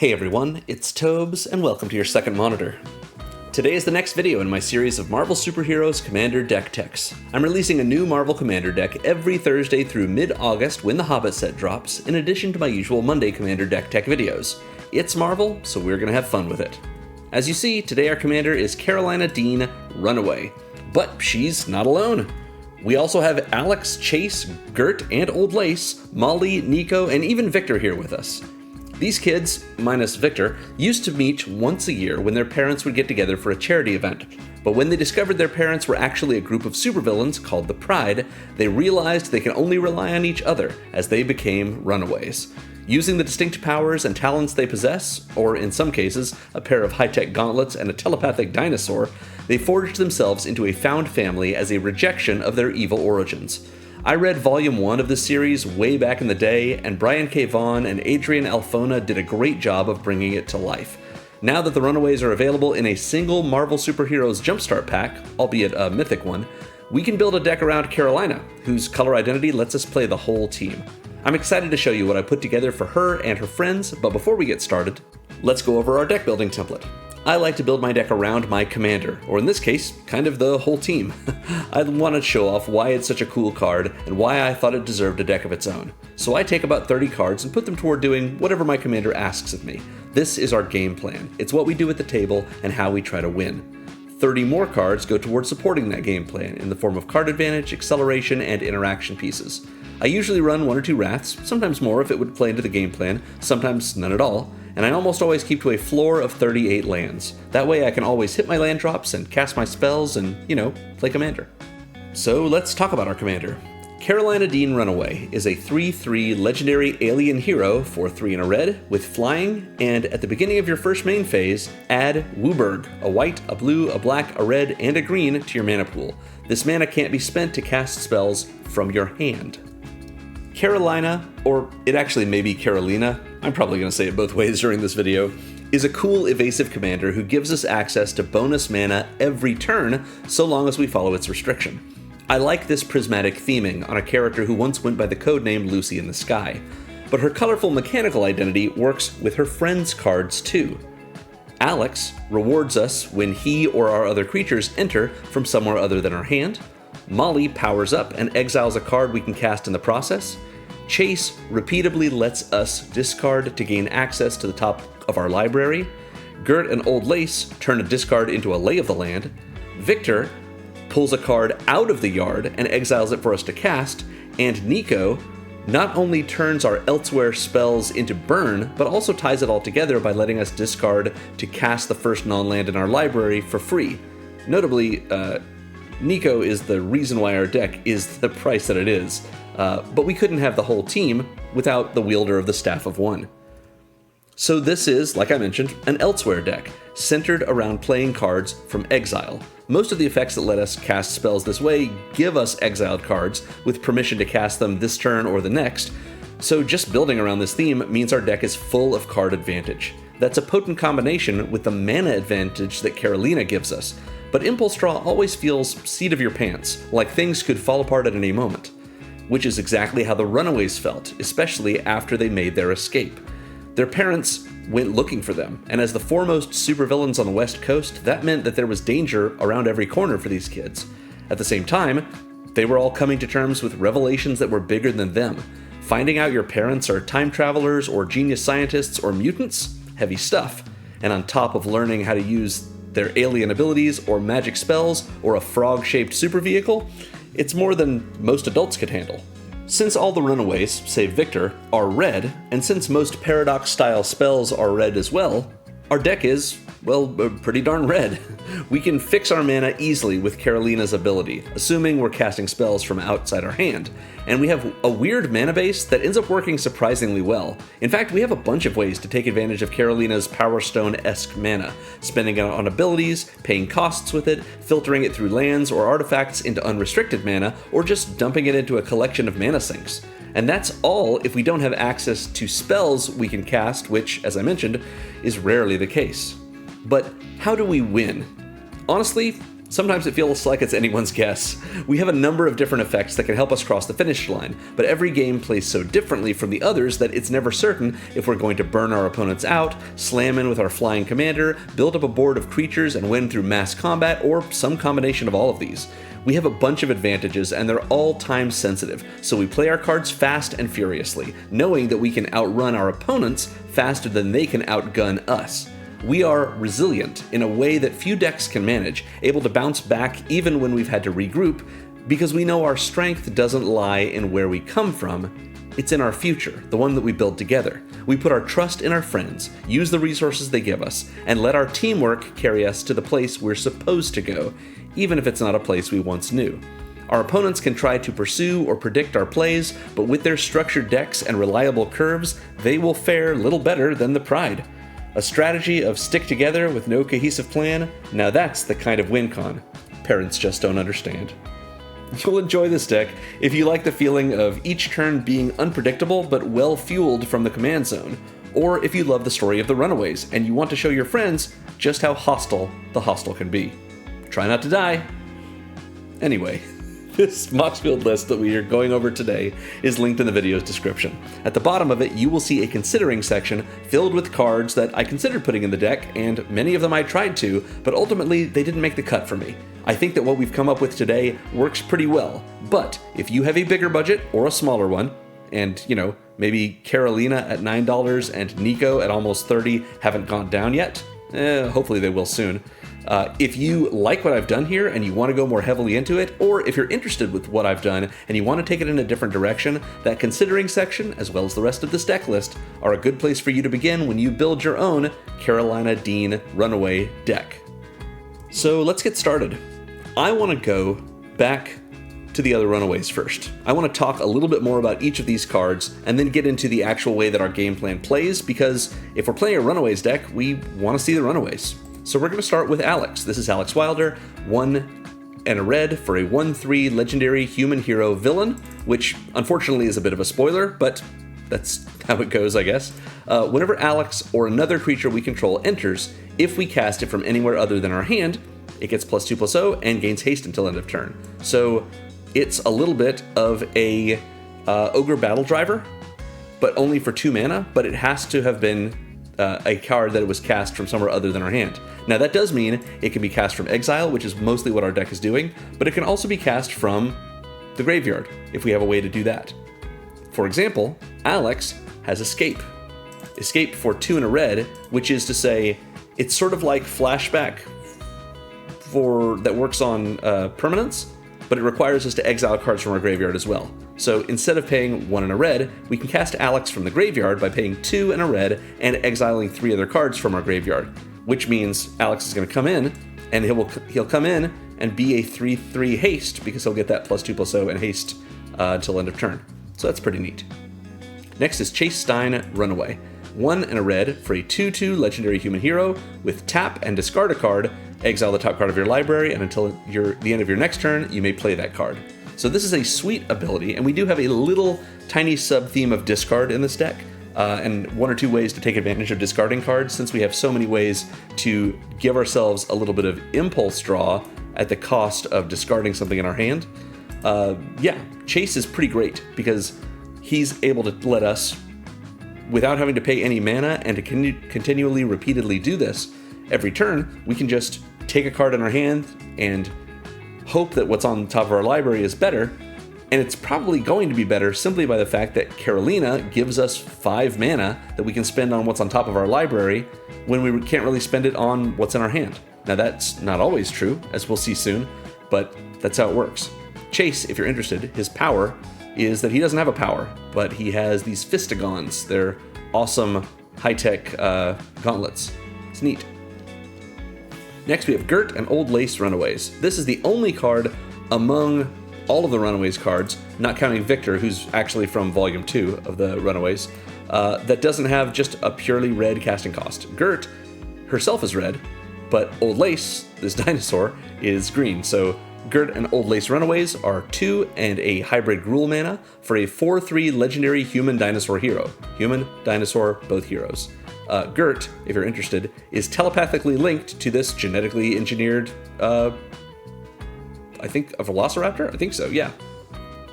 Hey everyone, it's Tobes, and welcome to your second monitor. Today is the next video in my series of Marvel Superheroes Commander deck techs. I'm releasing a new Marvel Commander deck every Thursday through mid-August when the Hobbit set drops, in addition to my usual Monday Commander deck tech videos. It's Marvel, so we're gonna have fun with it. As you see, today our commander is Karolina Dean Runaway, but she's not alone. We also have Alex, Chase, Gert, and Old Lace, Molly, Nico, and even Victor here with us. These kids, minus Victor, used to meet once a year when their parents would get together for a charity event. But when they discovered their parents were actually a group of supervillains called the Pride, they realized they can only rely on each other as they became Runaways. Using the distinct powers and talents they possess, or in some cases, a pair of high-tech gauntlets and a telepathic dinosaur, they forged themselves into a found family as a rejection of their evil origins. I read Volume 1 of this series way back in the day, and Brian K. Vaughan and Adrian Alfona did a great job of bringing it to life. Now that the Runaways are available in a single Marvel Superheroes Jumpstart pack, albeit a mythic one, we can build a deck around Karolina, whose color identity lets us play the whole team. I'm excited to show you what I put together for her and her friends, but before we get started, let's go over our deck building template. I like to build my deck around my commander, or in this case, kind of the whole team. I want to show off why it's such a cool card and why I thought it deserved a deck of its own. So I take about 30 cards and put them toward doing whatever my commander asks of me. This is our game plan. It's what we do at the table and how we try to win. 30 more cards go towards supporting that game plan in the form of card advantage, acceleration, and interaction pieces. I usually run 1 or 2 Wraths, sometimes more if it would play into the game plan, sometimes none at all, and I almost always keep to a floor of 38 lands. That way I can always hit my land drops and cast my spells and, play commander. So let's talk about our commander. Karolina Dean Runaway is a 3/3 legendary alien hero for 3 and a red with flying, and at the beginning of your first main phase, add Wooburg, a white, a blue, a black, a red, and a green to your mana pool. This mana can't be spent to cast spells from your hand. Karolina, or it actually may be Karolina, I'm probably going to say it both ways during this video, is a cool evasive commander who gives us access to bonus mana every turn so long as we follow its restriction. I like this prismatic theming on a character who once went by the codename Lucy in the Sky, but her colorful mechanical identity works with her friends' cards too. Alex rewards us when he or our other creatures enter from somewhere other than our hand. Molly powers up and exiles a card we can cast in the process. Chase repeatedly lets us discard to gain access to the top of our library. Gert and Old Lace turn a discard into a Lay of the Land. Victor pulls a card out of the yard and exiles it for us to cast. And Nico not only turns our Elsewhere spells into burn, but also ties it all together by letting us discard to cast the first non-land in our library for free. Notably, Nico is the reason why our deck is the price that it is, but we couldn't have the whole team without the wielder of the Staff of One. So this is, like I mentioned, an Elsewhere deck, centered around playing cards from Exile. Most of the effects that let us cast spells this way give us exiled cards, with permission to cast them this turn or the next, so just building around this theme means our deck is full of card advantage. That's a potent combination with the mana advantage that Karolina gives us, but Impulse Draw always feels seat of your pants, like things could fall apart at any moment. Which is exactly how the Runaways felt, especially after they made their escape. Their parents went looking for them, and as the foremost supervillains on the West Coast, that meant that there was danger around every corner for these kids. At the same time, they were all coming to terms with revelations that were bigger than them. Finding out your parents are time travelers or genius scientists or mutants? Heavy stuff. And on top of learning how to use their alien abilities or magic spells or a frog-shaped super vehicle, it's more than most adults could handle. Since all the Runaways, save Victor, are red, and since most Paradox-style spells are red as well, our deck is, well, pretty darn red. We can fix our mana easily with Karolina's ability, assuming we're casting spells from outside our hand, and we have a weird mana base that ends up working surprisingly well. In fact, we have a bunch of ways to take advantage of Karolina's Power Stone-esque mana, spending it on abilities, paying costs with it, filtering it through lands or artifacts into unrestricted mana, or just dumping it into a collection of mana sinks. And that's all if we don't have access to spells we can cast, which, as I mentioned, is rarely the case. But how do we win? Honestly, Sometimes it feels like it's anyone's guess. We have a number of different effects that can help us cross the finish line, but every game plays so differently from the others that it's never certain if we're going to burn our opponents out, slam in with our flying commander, build up a board of creatures and win through mass combat, or some combination of all of these. We have a bunch of advantages and they're all time sensitive, so we play our cards fast and furiously, knowing that we can outrun our opponents faster than they can outgun us. We are resilient in a way that few decks can manage, able to bounce back even when we've had to regroup, because we know our strength doesn't lie in where we come from, it's in our future, the one that we build together. We put our trust in our friends, use the resources they give us, and let our teamwork carry us to the place we're supposed to go, even if it's not a place we once knew. Our opponents can try to pursue or predict our plays, but with their structured decks and reliable curves, they will fare little better than the Pride. A strategy of stick together with no cohesive plan, now that's the kind of win con parents just don't understand. You'll enjoy this deck if you like the feeling of each turn being unpredictable but well fueled from the command zone, or if you love the story of the Runaways and you want to show your friends just how hostile the hostile can be. Try not to die. Anyway, this Moxfield list that we are going over today is linked in the video's description. At the bottom of it, you will see a considering section filled with cards that I considered putting in the deck, and many of them I tried to, but ultimately they didn't make the cut for me. I think that what we've come up with today works pretty well, but if you have a bigger budget or a smaller one, and, you know, maybe Karolina at $9 and Nico at almost $30 haven't gone down yet, hopefully they will soon. If you like what I've done here and you want to go more heavily into it, or if you're interested with what I've done and you want to take it in a different direction, that considering section, as well as the rest of this deck list, are a good place for you to begin when you build your own Karolina Dean Runaway deck. So let's get started. I want to go back to the other Runaways first. I want to talk a little bit more about each of these cards and then get into the actual way that our game plan plays, because if we're playing a Runaways deck, we want to see the Runaways. So we're going to start with Alex. This is Alex Wilder, 1 and a red for a 1/3 legendary human hero villain, which unfortunately is a bit of a spoiler, but that's how it goes, I guess. Whenever Alex or another creature we control enters, if we cast it from anywhere other than our hand, it gets +2/+0 and gains haste until end of turn. So it's a little bit of a Ogre Battle Driver, but only for 2 mana, but it has to have been a card that it was cast from somewhere other than our hand. Now that does mean it can be cast from Exile, which is mostly what our deck is doing, but it can also be cast from the graveyard, if we have a way to do that. For example, Alex has Escape. Escape for 2 and a red, which is to say, it's sort of like Flashback that works on permanence, but it requires us to exile cards from our graveyard as well. So instead of paying 1 and a red, we can cast Alex from the graveyard by paying 2 and a red and exiling 3 other cards from our graveyard, which means Alex is going to come in, and he'll come in and be a 3/3 haste, because he'll get that +2/+0 and haste until end of turn. So that's pretty neat. Next is Chase Stein Runaway. 1 and a red for a 2/2 legendary human hero with tap and discard a card, exile the top card of your library, and until the end of your next turn, you may play that card. So this is a sweet ability, and we do have a little tiny sub-theme of discard in this deck, and 1 or 2 ways to take advantage of discarding cards, since we have so many ways to give ourselves a little bit of impulse draw at the cost of discarding something in our hand. Yeah, Chase is pretty great, because he's able to let us, without having to pay any mana and to continually, repeatedly do this every turn, we can just take a card in our hand and hope that what's on the top of our library is better, and it's probably going to be better simply by the fact that Karolina gives us 5 mana that we can spend on what's on top of our library when we can't really spend it on what's in our hand. Now that's not always true, as we'll see soon, but that's how it works. Chase, if you're interested, his power is that he doesn't have a power, but he has these Fistigons. They're awesome high-tech gauntlets. It's neat. Next, we have Gert and Old Lace Runaways. This is the only card among all of the Runaways cards, not counting Victor, who's actually from Volume 2 of the Runaways, that doesn't have just a purely red casting cost. Gert herself is red, but Old Lace, this dinosaur, is green. So Gert and Old Lace Runaways are 2 and a hybrid Gruul mana for a 4/3 legendary human dinosaur hero. Human, dinosaur, both heroes. Gert, if you're interested, is telepathically linked to this genetically engineered I think a Velociraptor? I think so, yeah.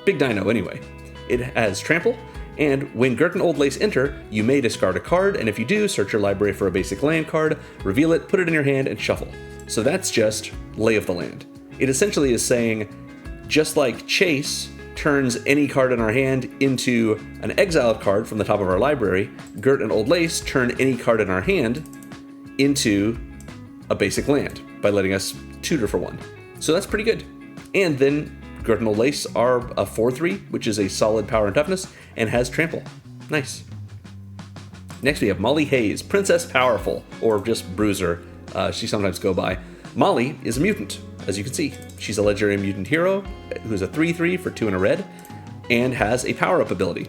Big dino anyway. It has Trample, and when Gert and Old Lace enter, you may discard a card, and if you do, search your library for a basic land card, reveal it, put it in your hand, and shuffle. So that's just Lay of the Land. It essentially is saying, just like Chase turns any card in our hand into an exiled card from the top of our library, Gert and Old Lace turn any card in our hand into a basic land by letting us tutor for one. So that's pretty good. And then Gert and Old Lace are a 4/3, which is a solid power and toughness, and has Trample. Nice. Next we have Molly Hayes, Princess Powerful, or just Bruiser, she sometimes go by. Molly is a mutant, as you can see. She's a legendary mutant hero who's a 3/3 for 2 and a red, and has a power-up ability.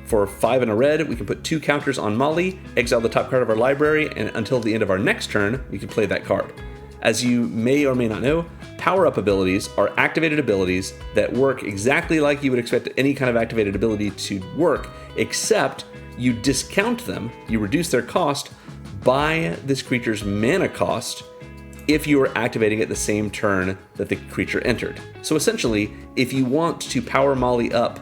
For 5 and a red, we can put 2 counters on Molly, exile the top card of our library, and until the end of our next turn, we can play that card. As you may or may not know, power-up abilities are activated abilities that work exactly like you would expect any kind of activated ability to work, except you discount them, you reduce their cost by this creature's mana cost if you are activating it the same turn that the creature entered. So essentially, if you want to power Molly up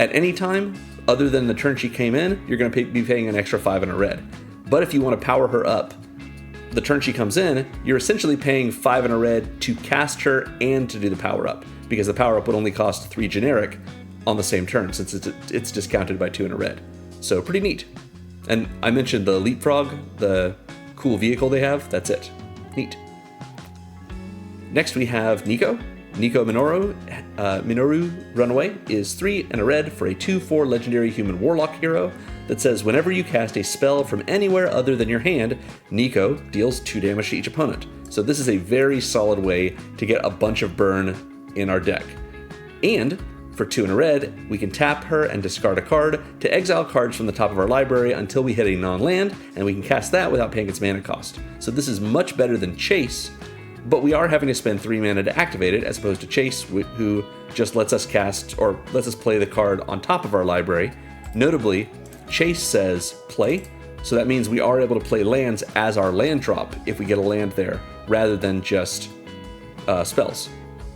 at any time other than the turn she came in, you're going to be paying an extra 5 and a red. But if you want to power her up the turn she comes in, you're essentially paying 5 and a red to cast her and to do the power up, because the power up would only cost 3 generic on the same turn since it's discounted by 2 and a red. So pretty neat. And I mentioned the Leapfrog, the cool vehicle they have, that's it. Neat. Next we have Nico. Nico Minoru Runaway is 3 and a red for a 2/4 legendary human warlock hero that says whenever you cast a spell from anywhere other than your hand, Nico deals 2 damage to each opponent. So this is a very solid way to get a bunch of burn in our deck. And for 2 and a red, we can tap her and discard a card to exile cards from the top of our library until we hit a non-land, and we can cast that without paying its mana cost. So this is much better than Chase, but we are having to spend 3 mana to activate it, as opposed to Chase, who just lets us cast, or lets us play the card on top of our library. Notably, Chase says play, so that means we are able to play lands as our land drop if we get a land there, rather than just spells.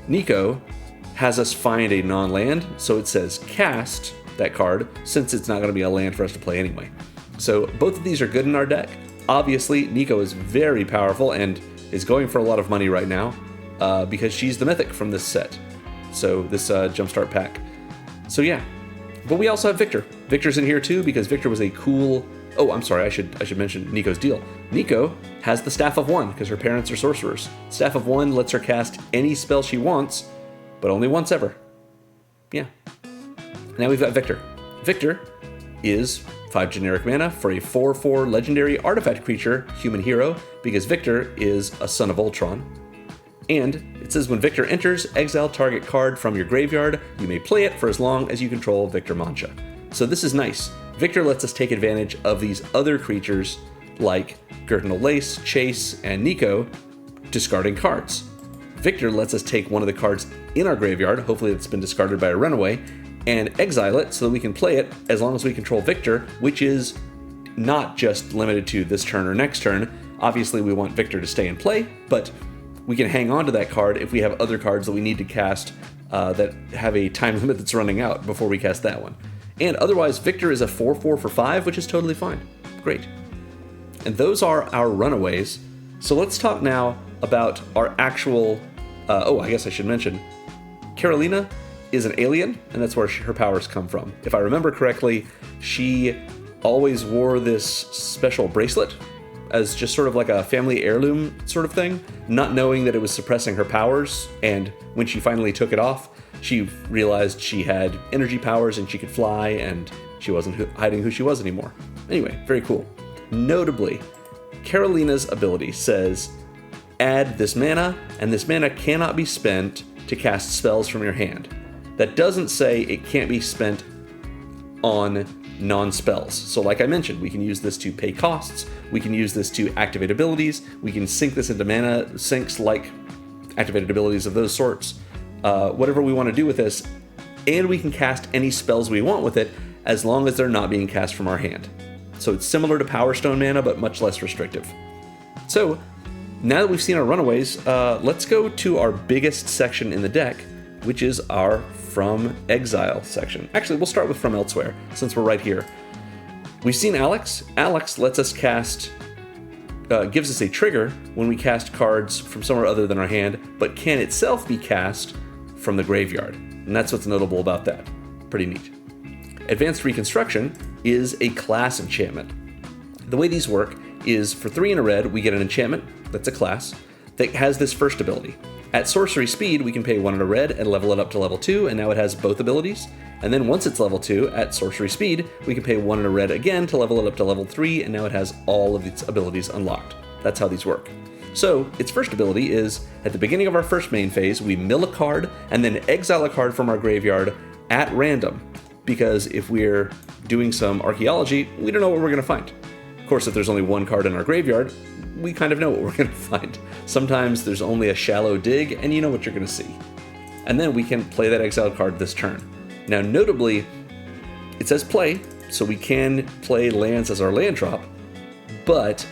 Nico has us find a non-land, so it says cast that card, since it's not going to be a land for us to play anyway. So both of these are good in our deck. Obviously, Nico is very powerful and is going for a lot of money right now, because she's the mythic from this set. So this Jumpstart pack. So yeah. But we also have Victor. Victor's in here too, because Victor was a cool... Oh, I'm sorry, I should mention Nico's deal. Nico has the Staff of One, because her parents are sorcerers. Staff of One lets her cast any spell she wants, but only once ever. Yeah. Now we've got Victor. Victor is 5 generic mana for a 4/4 legendary artifact creature, human hero, because Victor is a son of Ultron. And it says when Victor enters, exile target card from your graveyard. You may play it for as long as you control Victor Mancha. So this is nice. Victor lets us take advantage of these other creatures like Gert and Old Lace, Chase, and Nico discarding cards. Victor lets us take one of the cards in our graveyard, hopefully it's been discarded by a Runaway, and exile it so that we can play it as long as we control Victor, which is not just limited to this turn or next turn. Obviously we want Victor to stay in play, but we can hang on to that card if we have other cards that we need to cast that have a time limit that's running out before we cast that one. And otherwise, Victor is a 4/4 for 5, which is totally fine. Great. And those are our Runaways. So let's talk now about our actual... I guess I should mention, Karolina is an alien, and that's where her powers come from. If I remember correctly, she always wore this special bracelet as just sort of like a family heirloom sort of thing, not knowing that it was suppressing her powers, and when she finally took it off, she realized she had energy powers and she could fly, and she wasn't hiding who she was anymore. Anyway, very cool. Notably, Karolina's ability says, add this mana, and this mana cannot be spent to cast spells from your hand. That doesn't say it can't be spent on non-spells. So like I mentioned, we can use this to pay costs, we can use this to activate abilities, we can sync this into mana sinks like activated abilities of those sorts, whatever we want to do with this, and we can cast any spells we want with it as long as they're not being cast from our hand. So it's similar to Power Stone mana, but much less restrictive. So Now that we've seen our Runaways, let's go to our biggest section in the deck, which is our From Exile section. Actually, we'll start with From Elsewhere, since we're right here. We've seen Alex. Alex lets us cast, gives us a trigger when we cast cards from somewhere other than our hand, but can itself be cast from the graveyard. And that's what's notable about that. Pretty neat. Advanced Reconstruction is a class enchantment. The way these work is for 3 and a red, we get an enchantment, that's a class, that has this first ability. At sorcery speed, we can pay 1 and a red and level it up to level 2, and now it has both abilities. And then once it's level 2, at sorcery speed, we can pay 1 and a red again to level it up to level 3, and now it has all of its abilities unlocked. That's how these work. So, its first ability is, at the beginning of our first main phase, we mill a card and then exile a card from our graveyard at random. Because if we're doing some archaeology, we don't know what we're going to find. Of course, if there's only one card in our graveyard, we kind of know what we're going to find. Sometimes there's only a shallow dig, and you know what you're going to see. And then we can play that exiled card this turn. Now, notably, it says play, so we can play lands as our land drop, but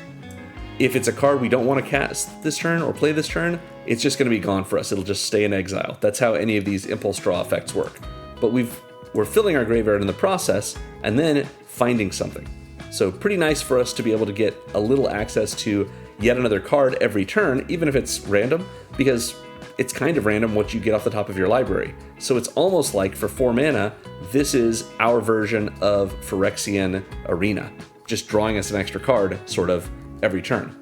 if it's a card we don't want to cast this turn or play this turn, it's just going to be gone for us. It'll just stay in exile. That's how any of these impulse draw effects work. But we're filling our graveyard in the process and then finding something. So pretty nice for us to be able to get a little access to yet another card every turn, even if it's random, because it's kind of random what you get off the top of your library. So it's almost like for 4 mana, this is our version of Phyrexian Arena, just drawing us an extra card sort of every turn.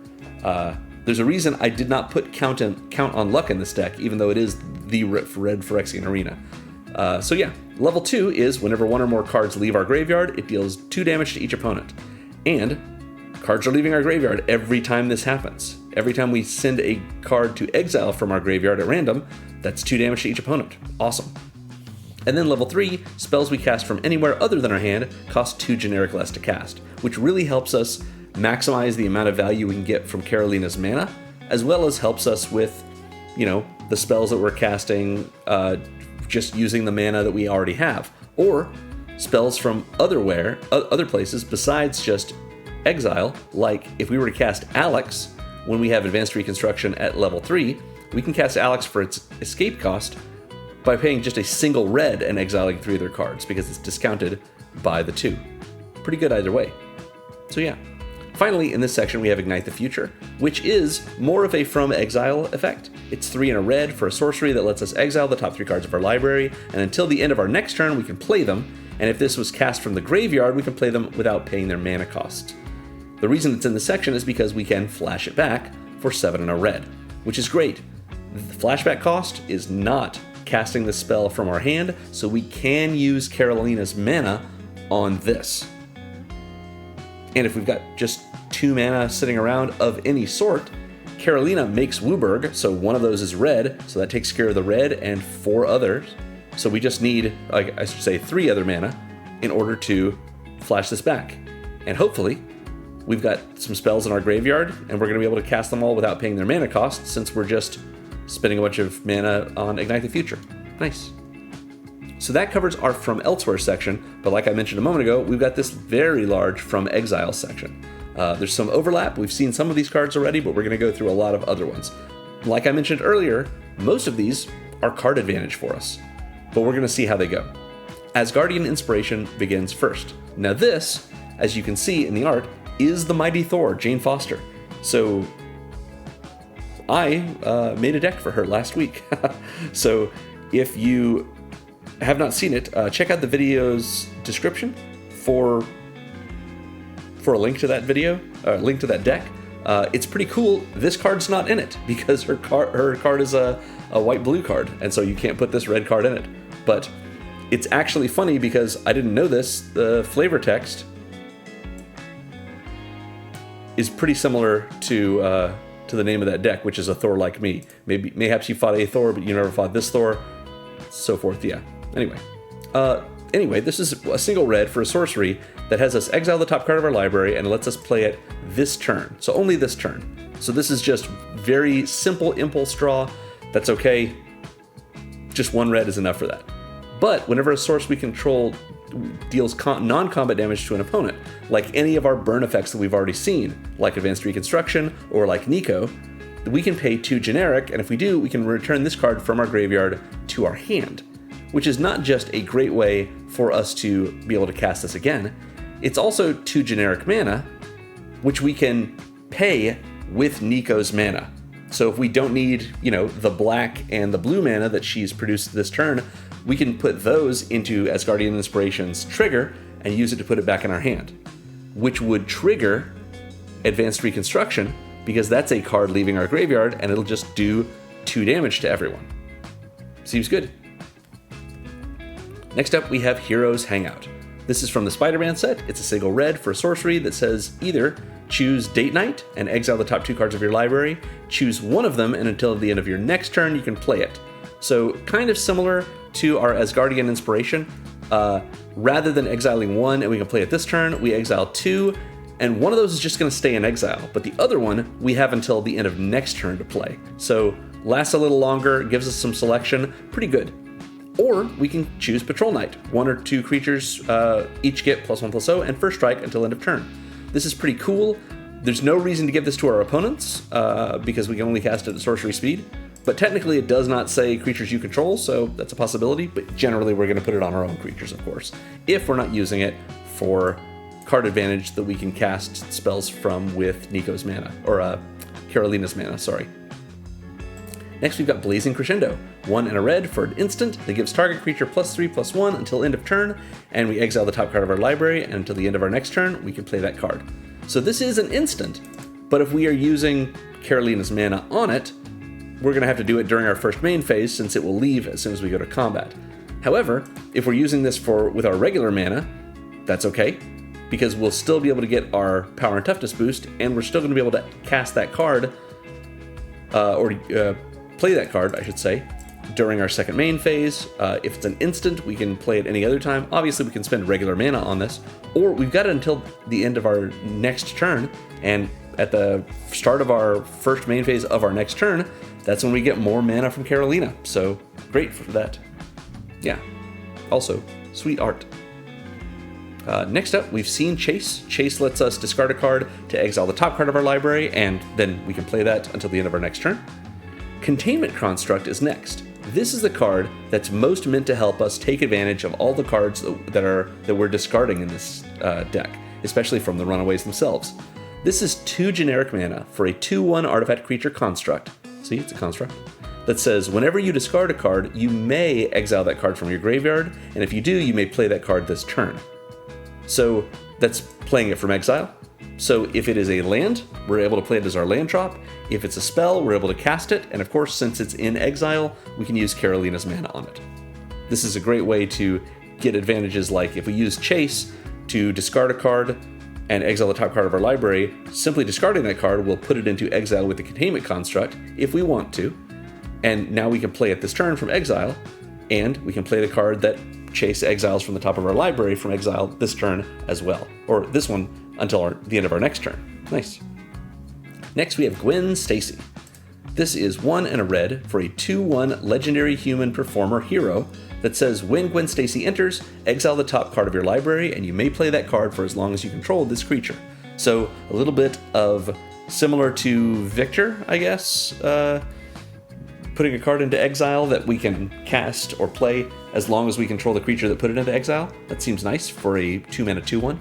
There's a reason I did not put Count on Luck in this deck, even though it is the red Phyrexian Arena. So yeah, level 2 is whenever 1 or more cards leave our graveyard, it deals 2 damage to each opponent. And cards are leaving our graveyard every time this happens. Every time we send a card to exile from our graveyard at random, that's 2 damage to each opponent. Awesome. And then level 3, spells we cast from anywhere other than our hand cost 2 generic less to cast, which really helps us maximize the amount of value we can get from Karolina's mana, as well as helps us with, the spells that we're casting, just using the mana that we already have, or spells from other places besides just exile. Like if we were to cast Alex when we have Advanced Reconstruction at level 3, we can cast Alex for its escape cost by paying just a single red and exiling 3 of their cards because it's discounted by the 2. Pretty good either way. So yeah. Finally, in this section, we have Ignite the Future, which is more of a From Exile effect. It's 3 and a red for a sorcery that lets us exile the top 3 cards of our library, and until the end of our next turn, we can play them, and if this was cast from the graveyard, we can play them without paying their mana cost. The reason it's in this section is because we can flash it back for 7 and a red, which is great. The flashback cost is not casting the spell from our hand, so we can use Karolina's mana on this. And if we've got just 2 mana sitting around of any sort, Karolina makes Wooburg, so one of those is red, so that takes care of the red and 4 others. So we just need, I should say, 3 other mana in order to flash this back. And hopefully, we've got some spells in our graveyard, and we're going to be able to cast them all without paying their mana cost, since we're just spending a bunch of mana on Ignite the Future. Nice. So that covers our From Elsewhere section, but like I mentioned a moment ago, we've got this very large From Exile section. There's some overlap. We've seen some of these cards already, but we're going to go through a lot of other ones. Like I mentioned earlier, most of these are card advantage for us, but we're going to see how they go. Asgardian Inspiration begins first. Now this, as you can see in the art, is the Mighty Thor, Jane Foster. So I made a deck for her last week. So if you have not seen it, check out the video's description for a link to that video, link to that deck. It's pretty cool. This card's not in it because her card is a white-blue card, and so you can't put this red card in it. But it's actually funny because I didn't know this. The flavor text is pretty similar to the name of that deck, which is A Thor Like Me. Mayhaps you fought a Thor, but you never fought this Thor, so forth. Yeah. Anyway, this is a single red for a sorcery that has us exile the top card of our library and lets us play it this turn. So only this turn. So this is just very simple impulse draw. That's okay. Just 1 red is enough for that. But whenever a source we control deals non-combat damage to an opponent, like any of our burn effects that we've already seen, like Advanced Reconstruction or like Nico, we can pay 2 generic, and if we do, we can return this card from our graveyard to our hand, which is not just a great way for us to be able to cast this again, it's also 2 generic mana, which we can pay with Nico's mana. So if we don't need, the black and the blue mana that she's produced this turn, we can put those into Asgardian Inspiration's trigger and use it to put it back in our hand, which would trigger Advanced Reconstruction, because that's a card leaving our graveyard and it'll just do 2 damage to everyone. Seems good. Next up, we have Heroes Hangout. This is from the Spider-Man set. It's a single red for a sorcery that says either choose Date Night and exile the top 2 cards of your library, choose one of them, and until the end of your next turn, you can play it. So kind of similar to our Asgardian Inspiration. Rather than exiling 1 and we can play it this turn, we exile 2, and one of those is just going to stay in exile, but the other one we have until the end of next turn to play. So lasts a little longer, gives us some selection, pretty good. Or we can choose Patrol Knight. 1 or 2 creatures each get +1/+0 and first strike until end of turn. This is pretty cool. There's no reason to give this to our opponents because we can only cast it at sorcery speed. But technically it does not say creatures you control, so that's a possibility. But generally we're going to put it on our own creatures, of course, if we're not using it for card advantage that we can cast spells from with Nico's mana, or Karolina's mana, sorry. Next, we've got Blazing Crescendo. 1 and a red for an instant that gives target creature +3/+1 until end of turn, and we exile the top card of our library, and until the end of our next turn, we can play that card. So this is an instant, but if we are using Karolina's mana on it, we're going to have to do it during our first main phase, since it will leave as soon as we go to combat. However, if we're using this with our regular mana, that's okay, because we'll still be able to get our power and toughness boost, and we're still going to be able to cast that card, play that card, I should say, during our second main phase. If it's an instant, we can play it any other time. Obviously, we can spend regular mana on this, or we've got it until the end of our next turn, and at the start of our first main phase of our next turn, that's when we get more mana from Karolina. So great for that. Yeah. Also, sweet art. Next up, we've seen Chase. Chase lets us discard a card to exile the top card of our library, and then we can play that until the end of our next turn. Containment Construct is next. This is the card that's most meant to help us take advantage of all the cards that we're discarding in this deck, especially from the Runaways themselves. This is 2 generic mana for a 2/1 artifact creature construct. See, it's a construct. That says whenever you discard a card, you may exile that card from your graveyard, and if you do, you may play that card this turn. So that's playing it from exile. So if it is a land, we're able to play it as our land drop. If it's a spell, we're able to cast it. And of course, since it's in exile, we can use Karolina's mana on it. This is a great way to get advantages, like if we use Chase to discard a card and exile the top card of our library, simply discarding that card will put it into exile with the Containment Construct if we want to. And now we can play it this turn from exile, and we can play the card that Chase exiles from the top of our library from exile this turn as well. Or this one until the end of our next turn. Nice. Next we have Gwen Stacy. This is 1 and a red for a 2/1 legendary human performer hero that says when Gwen Stacy enters, exile the top card of your library, and you may play that card for as long as you control this creature. So a little bit of similar to Victor, I guess, putting a card into exile that we can cast or play as long as we control the creature that put it into exile. That seems nice for a 2-mana 2/1.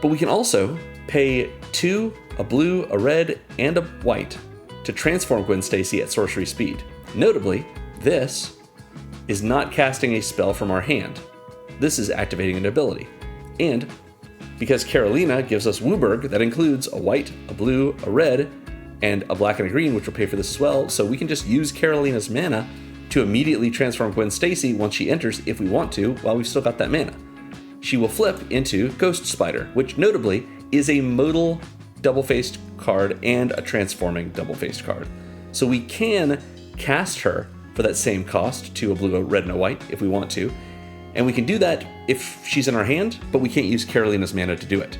But we can also pay 2, a blue, a red, and a white to transform Gwen Stacy at sorcery speed. Notably, this is not casting a spell from our hand. This is activating an ability. And because Karolina gives us Wooburg, that includes a white, a blue, a red, and a black and a green, which will pay for this as well. So we can just use Karolina's mana to immediately transform Gwen Stacy once she enters if we want to, while we've still got that mana. She will flip into Ghost Spider, which notably is a modal double-faced card and a transforming double-faced card. So we can cast her for that same cost, to a blue, a red, and a white if we want to. And we can do that if she's in our hand, but we can't use Karolina's mana to do it.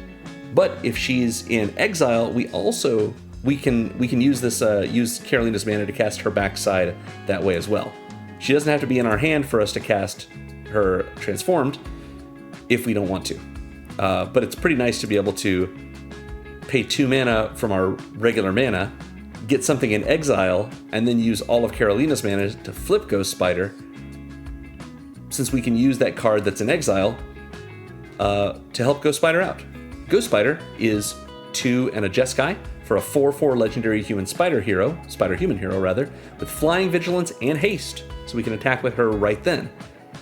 But if she's in exile, we can use this use Karolina's mana to cast her backside that way as well. She doesn't have to be in our hand for us to cast her transformed if we don't want to. But it's pretty nice to be able to pay 2 mana from our regular mana get something in exile, and then use all of Karolina's mana to flip Ghost Spider, since we can use that card that's in exile to help Ghost Spider out. Ghost Spider is 2 and a Jeskai for a 4/4 legendary human spider human hero rather, with flying, vigilance, and haste, so we can attack with her right then.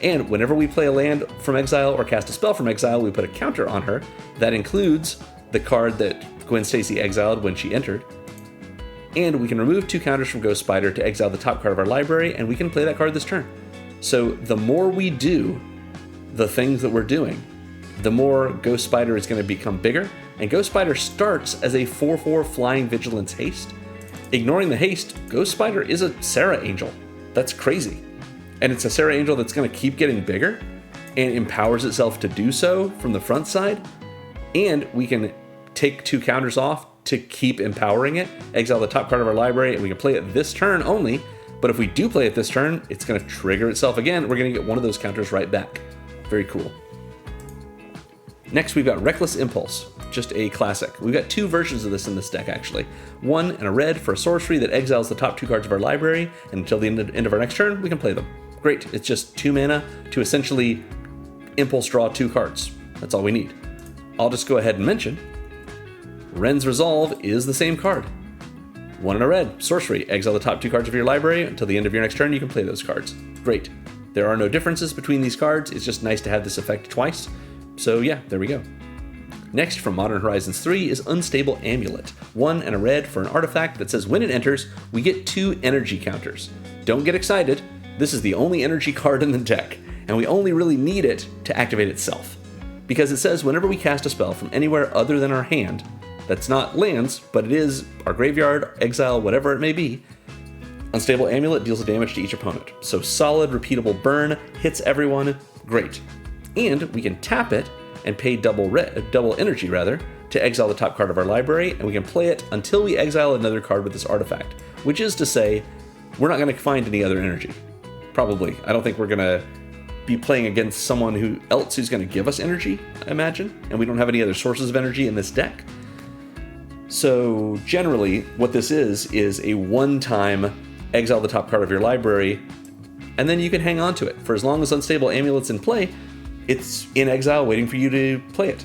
And whenever we play a land from exile or cast a spell from exile, we put a counter on her. That includes the card that Gwen Stacy exiled when she entered. And we can remove 2 counters from Ghost Spider to exile the top card of our library, and we can play that card this turn. So the more we do the things that we're doing, the more Ghost Spider is going to become bigger. And Ghost Spider starts as a 4/4 flying, vigilance, haste. Ignoring the haste, Ghost Spider is a Sarah Angel. That's crazy. And it's a Sarah Angel that's going to keep getting bigger and empowers itself to do so from the front side. And we can take 2 counters off to keep empowering it, exile the top card of our library, and we can play it this turn only. But if we do play it this turn, it's going to trigger itself again. We're going to get one of those counters right back. Very cool. Next, we've got Reckless Impulse, just a classic. We've got 2 versions of this in this deck, actually. 1 and a red for a sorcery that exiles the top 2 cards of our library, and until the end of our next turn, we can play them. Great, it's just 2 mana to essentially impulse draw 2 cards. That's all we need. I'll just go ahead and mention, Ren's Resolve is the same card. 1 and a red, sorcery, exile the top 2 cards of your library, until the end of your next turn, you can play those cards. Great. There are no differences between these cards, it's just nice to have this effect twice. So yeah, there we go. Next, from Modern Horizons 3 is Unstable Amulet. 1 and a red for an artifact that says when it enters, we get 2 energy counters. Don't get excited, this is the only energy card in the deck, and we only really need it to activate itself. Because it says whenever we cast a spell from anywhere other than our hand, that's not lands, but it is our graveyard, exile, whatever it may be, Unstable Amulet deals damage to each opponent. So solid, repeatable burn, hits everyone, great. And we can tap it and pay double energy to exile the top card of our library, and we can play it until we exile another card with this artifact, which is to say, we're not going to find any other energy. Probably. I don't think we're going to be playing against someone else who's going to give us energy, I imagine, and we don't have any other sources of energy in this deck. So generally, what this is a one-time exile the top card of your library, and then you can hang on to it. For as long as Unstable Amulet's in play, it's in exile waiting for you to play it.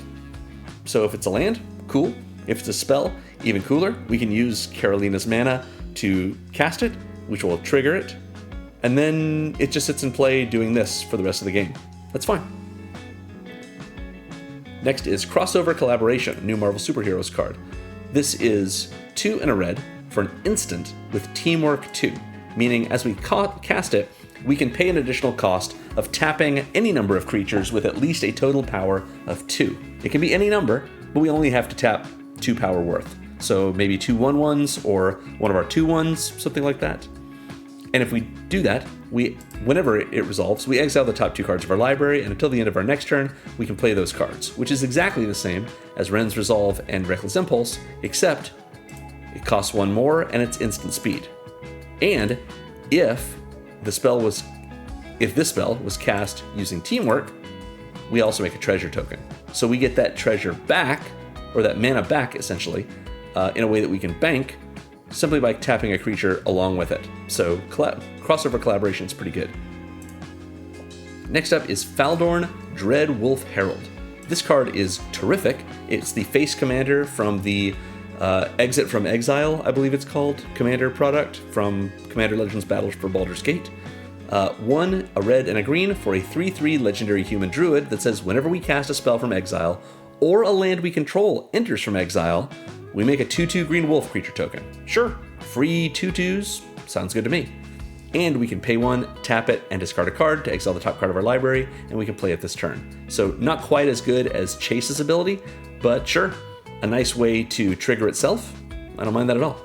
So if it's a land, cool. If it's a spell, even cooler. We can use Karolina's mana to cast it, which will trigger it, and then it just sits in play doing this for the rest of the game. That's fine. Next is Crossover Collaboration, a new Marvel Superheroes card. This is 2 and a red for an instant with Teamwork 2, meaning as we cast it, we can pay an additional cost of tapping any number of creatures with at least a total power of 2. It can be any number, but we only have to tap 2 power worth. So maybe 2 1/1s or one of our 2/1s, something like that. And if we do that, whenever it resolves, we exile the top 2 cards of our library, and until the end of our next turn, we can play those cards, which is exactly the same as Ren's Resolve and Reckless Impulse, except it costs 1 more and it's instant speed. And if this spell was cast using Teamwork, we also make a treasure token. So we get that treasure back, or that mana back essentially, in a way that we can bank, simply by tapping a creature along with it. So crossover collaboration is pretty good. Next up is Faldorn Dread Wolf Herald. This card is terrific. It's the face commander from the Exit from Exile, I believe it's called, commander product from Commander Legends Battles for Baldur's Gate. 1, a red and a green for a 3/3 legendary human druid that says whenever we cast a spell from exile, or a land we control enters from exile, we make a 2/2 green wolf creature token. Sure, free 2/2s, sounds good to me. And we can pay 1, tap it, and discard a card to exile the top card of our library, and we can play it this turn. So not quite as good as Chase's ability, but sure, a nice way to trigger itself. I don't mind that at all.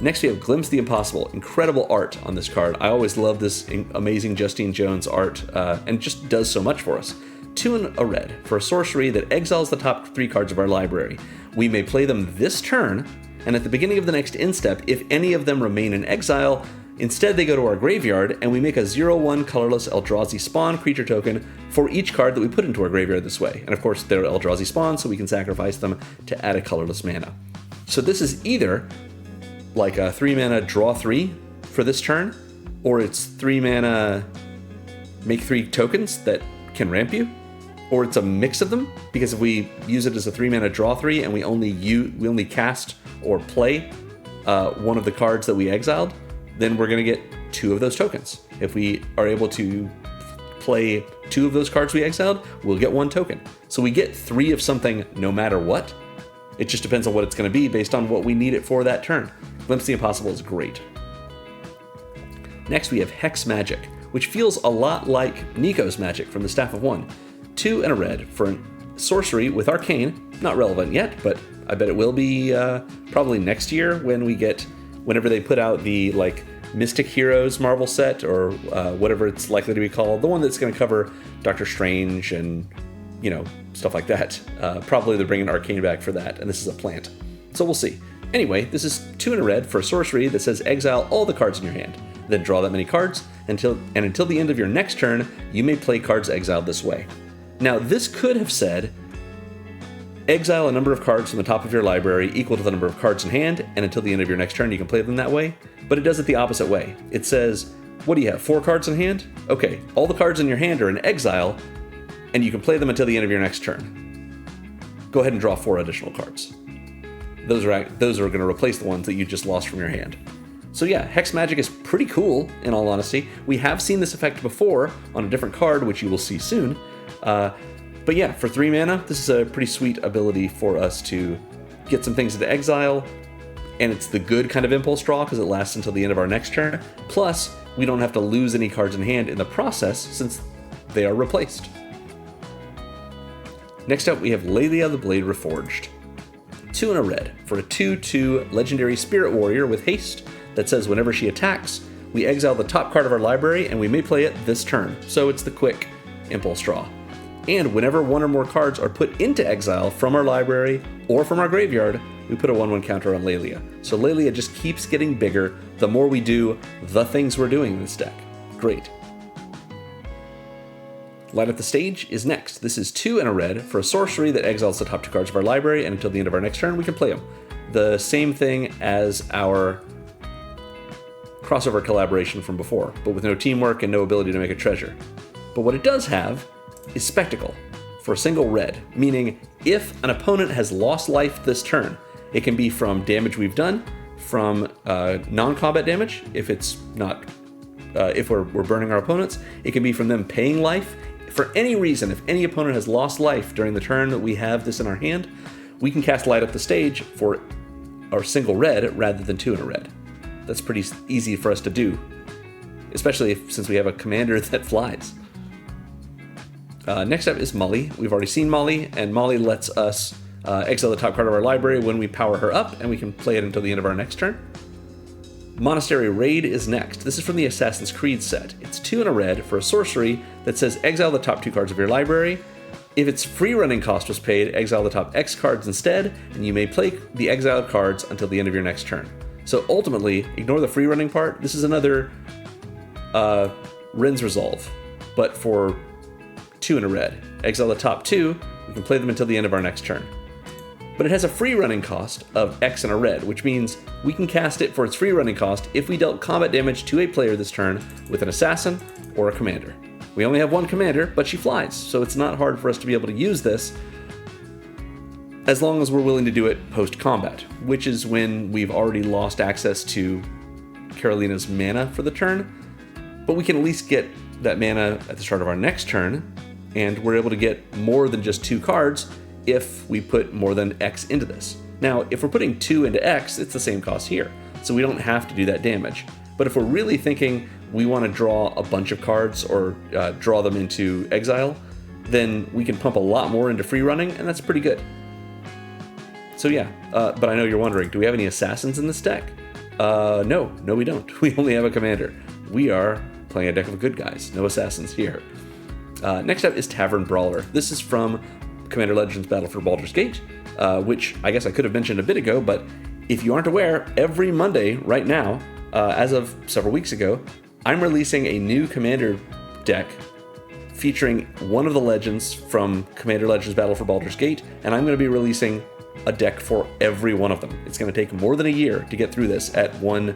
Next we have Glimpse the Impossible. Incredible art on this card. I always love this amazing Justine Jones art, and it just does so much for us. 2 and a red for a sorcery that exiles the top 3 cards of our library. We may play them this turn, and at the beginning of the next instep, if any of them remain in exile, instead they go to our graveyard, and we make a 0/1 colorless Eldrazi spawn creature token for each card that we put into our graveyard this way. And of course, they're Eldrazi spawn, so we can sacrifice them to add a colorless mana. So this is either like a 3 mana draw 3 for this turn, or it's 3 mana make 3 tokens that can ramp you, or it's a mix of them, because if we use it as a 3 mana draw 3 and we only cast or play one of the cards that we exiled, then we're going to get 2 of those tokens. If we are able to play 2 of those cards we exiled, we'll get 1 token. So we get 3 of something no matter what. It just depends on what it's going to be based on what we need it for that turn. Glimpse the Impossible is great. Next we have Hex Magic, which feels a lot like Nico's Magic from the Staff of One. 2 and a red for a sorcery with Arcane. Not relevant yet, but I bet it will be probably next year whenever they put out the like Mystic Heroes Marvel set, or whatever it's likely to be called. The one that's going to cover Doctor Strange and, you know, stuff like that. Probably they're bringing Arcane back for that, and this is a plant. So we'll see. Anyway, this is 2 and a red for a sorcery that says exile all the cards in your hand. Then draw that many cards, until the end of your next turn, you may play cards exiled this way. Now, this could have said, exile a number of cards from the top of your library equal to the number of cards in hand, and until the end of your next turn you can play them that way, but it does it the opposite way. It says, what do you have, 4 cards in hand? Okay, all the cards in your hand are in exile, and you can play them until the end of your next turn. Go ahead and draw 4 additional cards. Those are going to replace the ones that you just lost from your hand. So yeah, Hex Magic is pretty cool, in all honesty. We have seen this effect before on a different card, which you will see soon. But yeah, for 3 mana, this is a pretty sweet ability for us to get some things into exile, and it's the good kind of impulse draw because it lasts until the end of our next turn. Plus, we don't have to lose any cards in hand in the process since they are replaced. Next up, we have Lelia the Blade Reforged. 2 and a red for a 2/2 legendary spirit warrior with haste that says whenever she attacks, we exile the top card of our library and we may play it this turn. So it's the quick impulse draw. And whenever 1 or more cards are put into exile from our library or from our graveyard, we put a 1/1 counter on Lelia. So Lelia just keeps getting bigger the more we do the things we're doing in this deck. Great. Light Up the Stage is next. This is 2 and a red for a sorcery that exiles the top 2 cards of our library, and until the end of our next turn we can play them. The same thing as our crossover collaboration from before, but with no teamwork and no ability to make a treasure. But what it does have is Spectacle for a single red, meaning if an opponent has lost life this turn, it can be from damage we've done, from non-combat damage, if it's not, if we're burning our opponents, it can be from them paying life. For any reason, if any opponent has lost life during the turn that we have this in our hand, we can cast Light Up the Stage for our single red rather than 2 and a red. That's pretty easy for us to do, especially since we have a commander that flies. Next up is Molly. We've already seen Molly, and Molly lets us exile the top card of our library when we power her up, and we can play it until the end of our next turn. Monastery Raid is next. This is from the Assassin's Creed set. It's 2 and a red for a sorcery that says exile the top 2 cards of your library. If its free running cost was paid, exile the top X cards instead, and you may play the exiled cards until the end of your next turn. So ultimately, ignore the free running part. This is another Rin's Resolve, but for 2 and a red. Exile the top 2, we can play them until the end of our next turn. But it has a free running cost of X and a red, which means we can cast it for its free running cost if we dealt combat damage to a player this turn with an assassin or a commander. We only have 1 commander, but she flies, so it's not hard for us to be able to use this as long as we're willing to do it post-combat, which is when we've already lost access to Karolina's mana for the turn, but we can at least get that mana at the start of our next turn, and we're able to get more than just 2 cards if we put more than X into this. Now, if we're putting 2 into X, it's the same cost here, so we don't have to do that damage. But if we're really thinking we want to draw a bunch of cards or draw them into exile, then we can pump a lot more into free running, and that's pretty good. So yeah, but I know you're wondering, do we have any assassins in this deck? No, we don't. We only have a commander. We are playing a deck of good guys, no assassins here. Next up is Tavern Brawler. This is from Commander Legends Battle for Baldur's Gate, which I guess I could have mentioned a bit ago, but if you aren't aware, every Monday right now, as of several weeks ago, I'm releasing a new Commander deck featuring one of the legends from Commander Legends Battle for Baldur's Gate, and I'm going to be releasing a deck for every one of them. It's going to take more than a year to get through this at one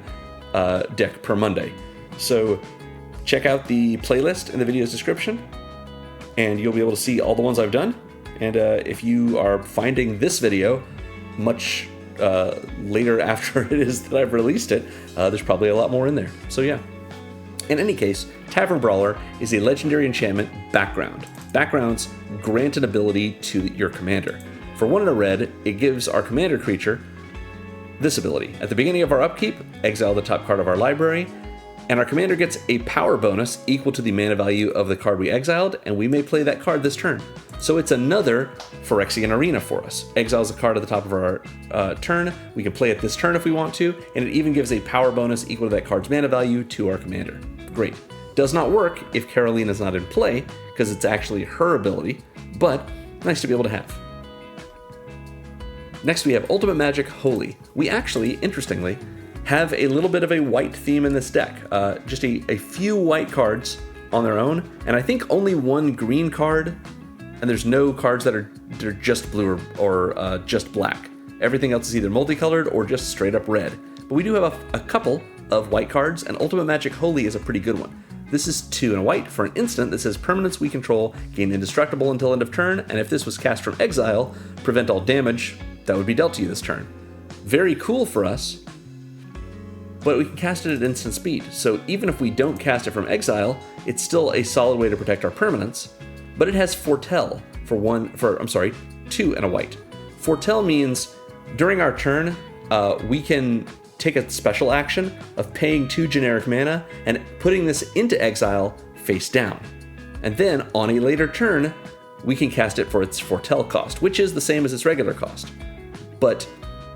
deck per Monday. So check out the playlist in the video's description, and you'll be able to see all the ones I've done. And if you are finding this video much later after it is that I've released it, there's probably a lot more in there. So yeah. In any case, Tavern Brawler is a legendary enchantment background. Backgrounds grant an ability to your commander. For 1 and a red, it gives our commander creature this ability. At the beginning of our upkeep, exile the top card of our library, and our commander gets a power bonus equal to the mana value of the card we exiled, and we may play that card this turn. So it's another Phyrexian Arena for us. Exiles a card at the top of our turn, we can play it this turn if we want to, and it even gives a power bonus equal to that card's mana value to our commander. Great. Does not work if Karolina's not in play, because it's actually her ability, but nice to be able to have. Next we have Ultimate Magic Holy. We actually, interestingly, have a little bit of a white theme in this deck. Just a few white cards on their own, and I think only 1 green card, and there's no cards that are just blue or just black. Everything else is either multicolored or just straight up red. But we do have a couple of white cards, and Ultimate Magic Holy is a pretty good one. This is 2 and a white for an instant that says permanents we control gain indestructible until end of turn, and if this was cast from exile, prevent all damage that would be dealt to you this turn. Very cool for us, but we can cast it at instant speed, so even if we don't cast it from exile, it's still a solid way to protect our permanents. But it has Foretell for 2 and a white. Foretell means during our turn, we can take a special action of paying 2 generic mana and putting this into exile face down. And then on a later turn, we can cast it for its Foretell cost, which is the same as its regular cost. But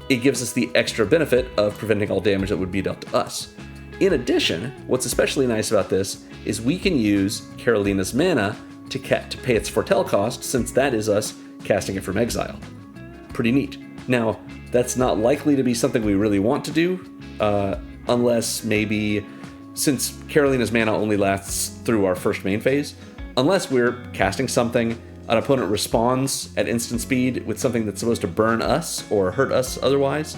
it gives us the extra benefit of preventing all damage that would be dealt to us. In addition, what's especially nice about this is we can use Karolina's mana to pay its Foretell cost, since that is us casting it from exile. Pretty neat. Now, that's not likely to be something we really want to do, unless maybe, since Karolina's mana only lasts through our first main phase, unless we're casting something, an opponent responds at instant speed with something that's supposed to burn us or hurt us otherwise,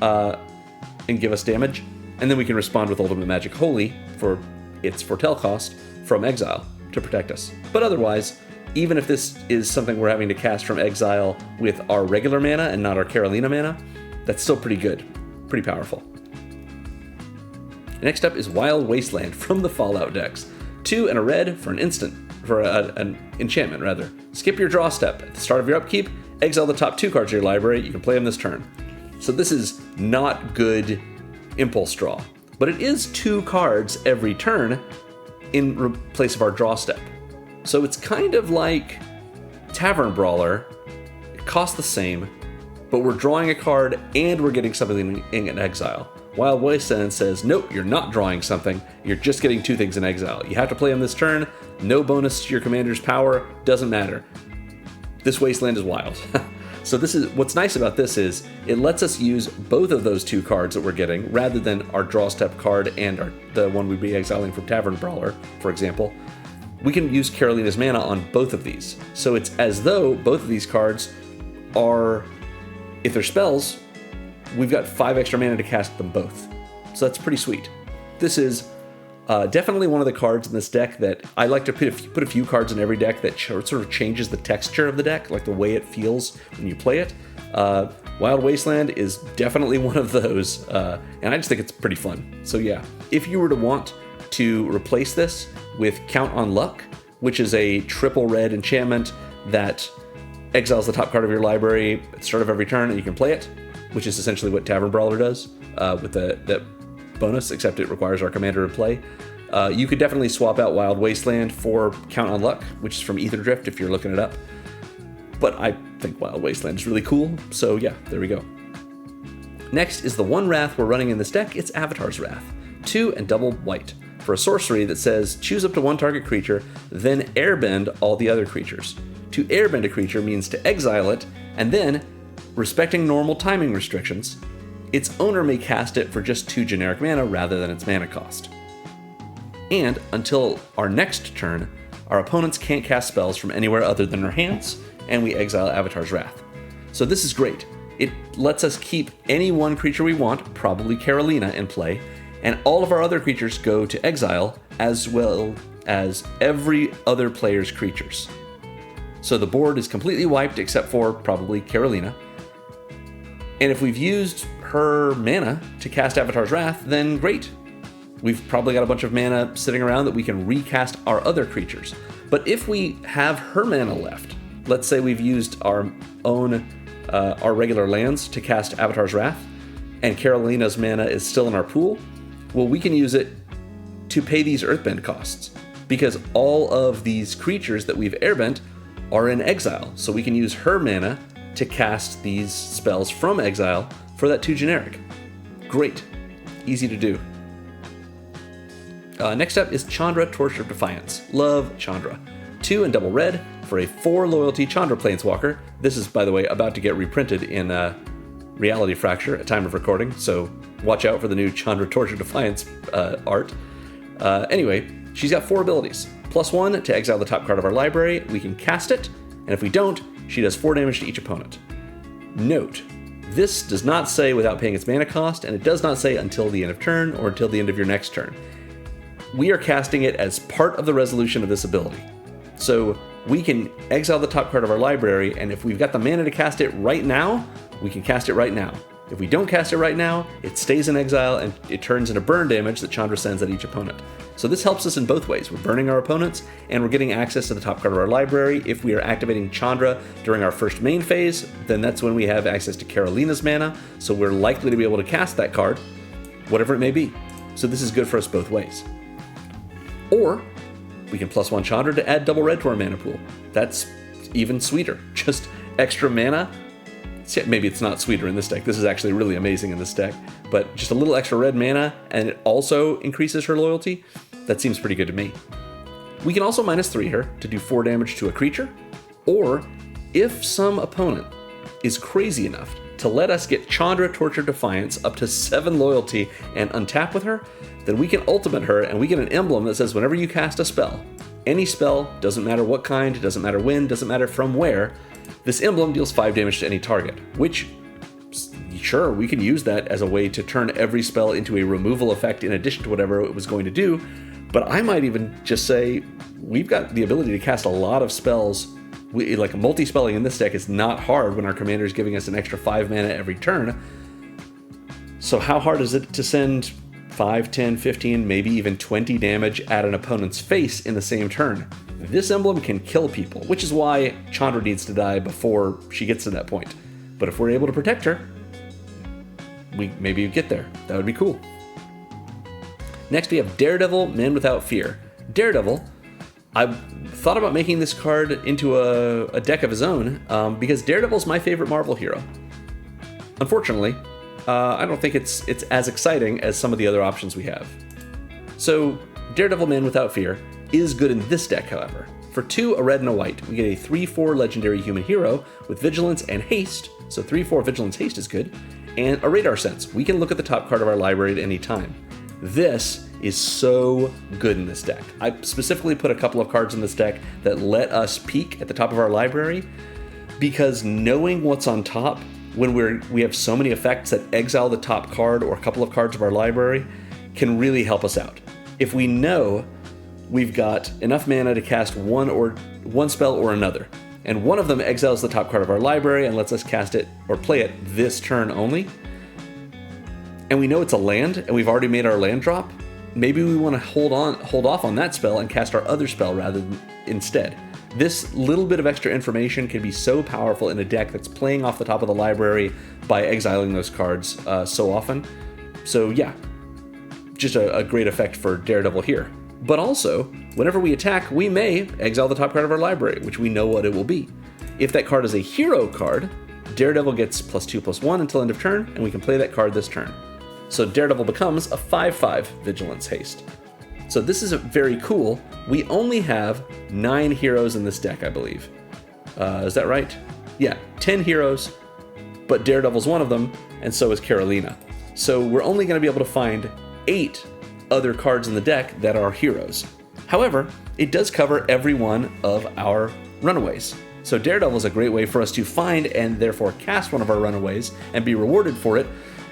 and give us damage, and then we can respond with Ultimate Magic Holy for its Foretell cost from exile to protect us. But otherwise, even if this is something we're having to cast from exile with our regular mana and not our Karolina mana, that's still pretty good, pretty powerful. Next up is Wild Wasteland from the Fallout decks. 2 and a red for an instant, for an enchantment rather. Skip your draw step. At the start of your upkeep, exile the top 2 cards of your library. You can play them this turn. So this is not good impulse draw, but it is 2 cards every turn in place of our draw step. So it's kind of like Tavern Brawler. It costs the same, but we're drawing a card and we're getting something in exile. Wild Wasteland says, nope, you're not drawing something, you're just getting 2 things in exile. You have to play them this turn, no bonus to your commander's power, doesn't matter. This Wasteland is wild. So this is what's nice about this is it lets us use both of those 2 cards that we're getting rather than our draw step card and the one we'd be exiling from Tavern Brawler, for example. We can use Karolina's mana on both of these. So it's as though both of these cards are, if they're spells, we've got 5 extra mana to cast them both. So that's pretty sweet. This is definitely one of the cards in this deck that I like to put a few cards in every deck that sort of changes the texture of the deck, like the way it feels when you play it. Wild Wasteland is definitely one of those, and I just think it's pretty fun. So yeah, if you were to want to replace this with Count on Luck, which is a triple red enchantment that exiles the top card of your library at the start of every turn and you can play it, which is essentially what Tavern Brawler does with the bonus, except it requires our commander to play. You could definitely swap out Wild Wasteland for Count on Luck, which is from Ether Drift if you're looking it up. But I think Wild Wasteland is really cool, so yeah, there we go. Next is the one Wrath we're running in this deck. It's Avatar's Wrath. 2 and double white. For a sorcery that says choose up to 1 target creature, then airbend all the other creatures. To airbend a creature means to exile it, and then, respecting normal timing restrictions, its owner may cast it for just 2 generic mana rather than its mana cost. And until our next turn, our opponents can't cast spells from anywhere other than their hands, and we exile Avatar's Wrath. So this is great. it lets us keep any one creature we want, probably Karolina, in play, and all of our other creatures go to exile, as well as every other player's creatures. So the board is completely wiped except for probably Karolina. And if we've used her mana to cast Avatar's Wrath, then great. We've probably got a bunch of mana sitting around that we can recast our other creatures. But if we have her mana left, let's say we've used our own, our regular lands to cast Avatar's Wrath, and Karolina's mana is still in our pool, well, we can use it to pay these Earthbend costs, because all of these creatures that we've airbent are in exile, so we can use her mana to cast these spells from exile for that 2 generic. Great. Easy to do. Next up is Chandra, Torch of Defiance. Love Chandra. 2 and double red for a 4 loyalty Chandra Planeswalker. This is, by the way, about to get reprinted in Reality Fracture at time of recording, so watch out for the new Chandra, Torch of Defiance art. Anyway, she's got 4 abilities. +1 to exile the top card of our library. We can cast it, and if we don't, she does 4 damage to each opponent. Note, this does not say without paying its mana cost, and it does not say until the end of turn or until the end of your next turn. We are casting it as part of the resolution of this ability. So we can exile the top card of our library, and if we've got the mana to cast it right now, we can cast it right now. If we don't cast it right now, it stays in exile and it turns into burn damage that Chandra sends at each opponent. So this helps us in both ways. We're burning our opponents, and we're getting access to the top card of our library. If we are activating Chandra during our first main phase, then that's when we have access to Karolina's mana, so we're likely to be able to cast that card, whatever it may be. So this is good for us both ways. Or we can +1 Chandra to add double red to our mana pool. That's even sweeter. Just extra mana. Maybe it's not sweeter in this deck. This is actually really amazing in this deck. But just a little extra red mana, and it also increases her loyalty. That seems pretty good to me. We can also -3 her to do 4 damage to a creature. Or if some opponent is crazy enough to let us get Chandra, Torch of Defiance up to 7 loyalty and untap with her, then we can ultimate her, and we get an emblem that says whenever you cast a spell, any spell, doesn't matter what kind, doesn't matter when, doesn't matter from where, this emblem deals 5 damage to any target, which, sure, we can use that as a way to turn every spell into a removal effect in addition to whatever it was going to do, but I might even just say we've got the ability to cast a lot of spells. Like multi-spelling in this deck is not hard when our commander is giving us an extra 5 mana every turn. So how hard is it to send 5, 10, 15, maybe even 20 damage at an opponent's face in the same turn? This emblem can kill people, which is why Chandra needs to die before she gets to that point. But if we're able to protect her, we maybe get there. That would be cool. Next we have Daredevil, Man Without Fear. Daredevil, I thought about making this card into a deck of his own because Daredevil's my favorite Marvel hero. Unfortunately, I don't think it's as exciting as some of the other options we have. So Daredevil, Man Without Fear is good in this deck, however. For 2, a red and a white, we get a 3/4 legendary human hero with vigilance and haste, so 3/4 vigilance haste is good, and a radar sense. We can look at the top card of our library at any time. This is so good in this deck. I specifically put a couple of cards in this deck that let us peek at the top of our library, because knowing what's on top when we have so many effects that exile the top card or a couple of cards of our library can really help us out. If we know we've got enough mana to cast one spell or another, and one of them exiles the top card of our library and lets us cast it or play it this turn only, and we know it's a land and we've already made our land drop, maybe we want to hold off on that spell and cast our other spell rather than instead. This little bit of extra information can be so powerful in a deck that's playing off the top of the library by exiling those cards so often. So yeah, just a great effect for Daredevil here. But also, whenever we attack, we may exile the top card of our library, which we know what it will be. If that card is a hero card, Daredevil gets +2/+1 until end of turn, and we can play that card this turn. So Daredevil becomes a 5/5 Vigilance Haste. So this is very cool. We only have 9 heroes in this deck, I believe. Is that right? Yeah, 10 heroes, but Daredevil's one of them, and so is Karolina. So we're only going to be able to find 8 other cards in the deck that are heroes. However, it does cover every one of our Runaways. So Daredevil is a great way for us to find and therefore cast one of our Runaways and be rewarded for it,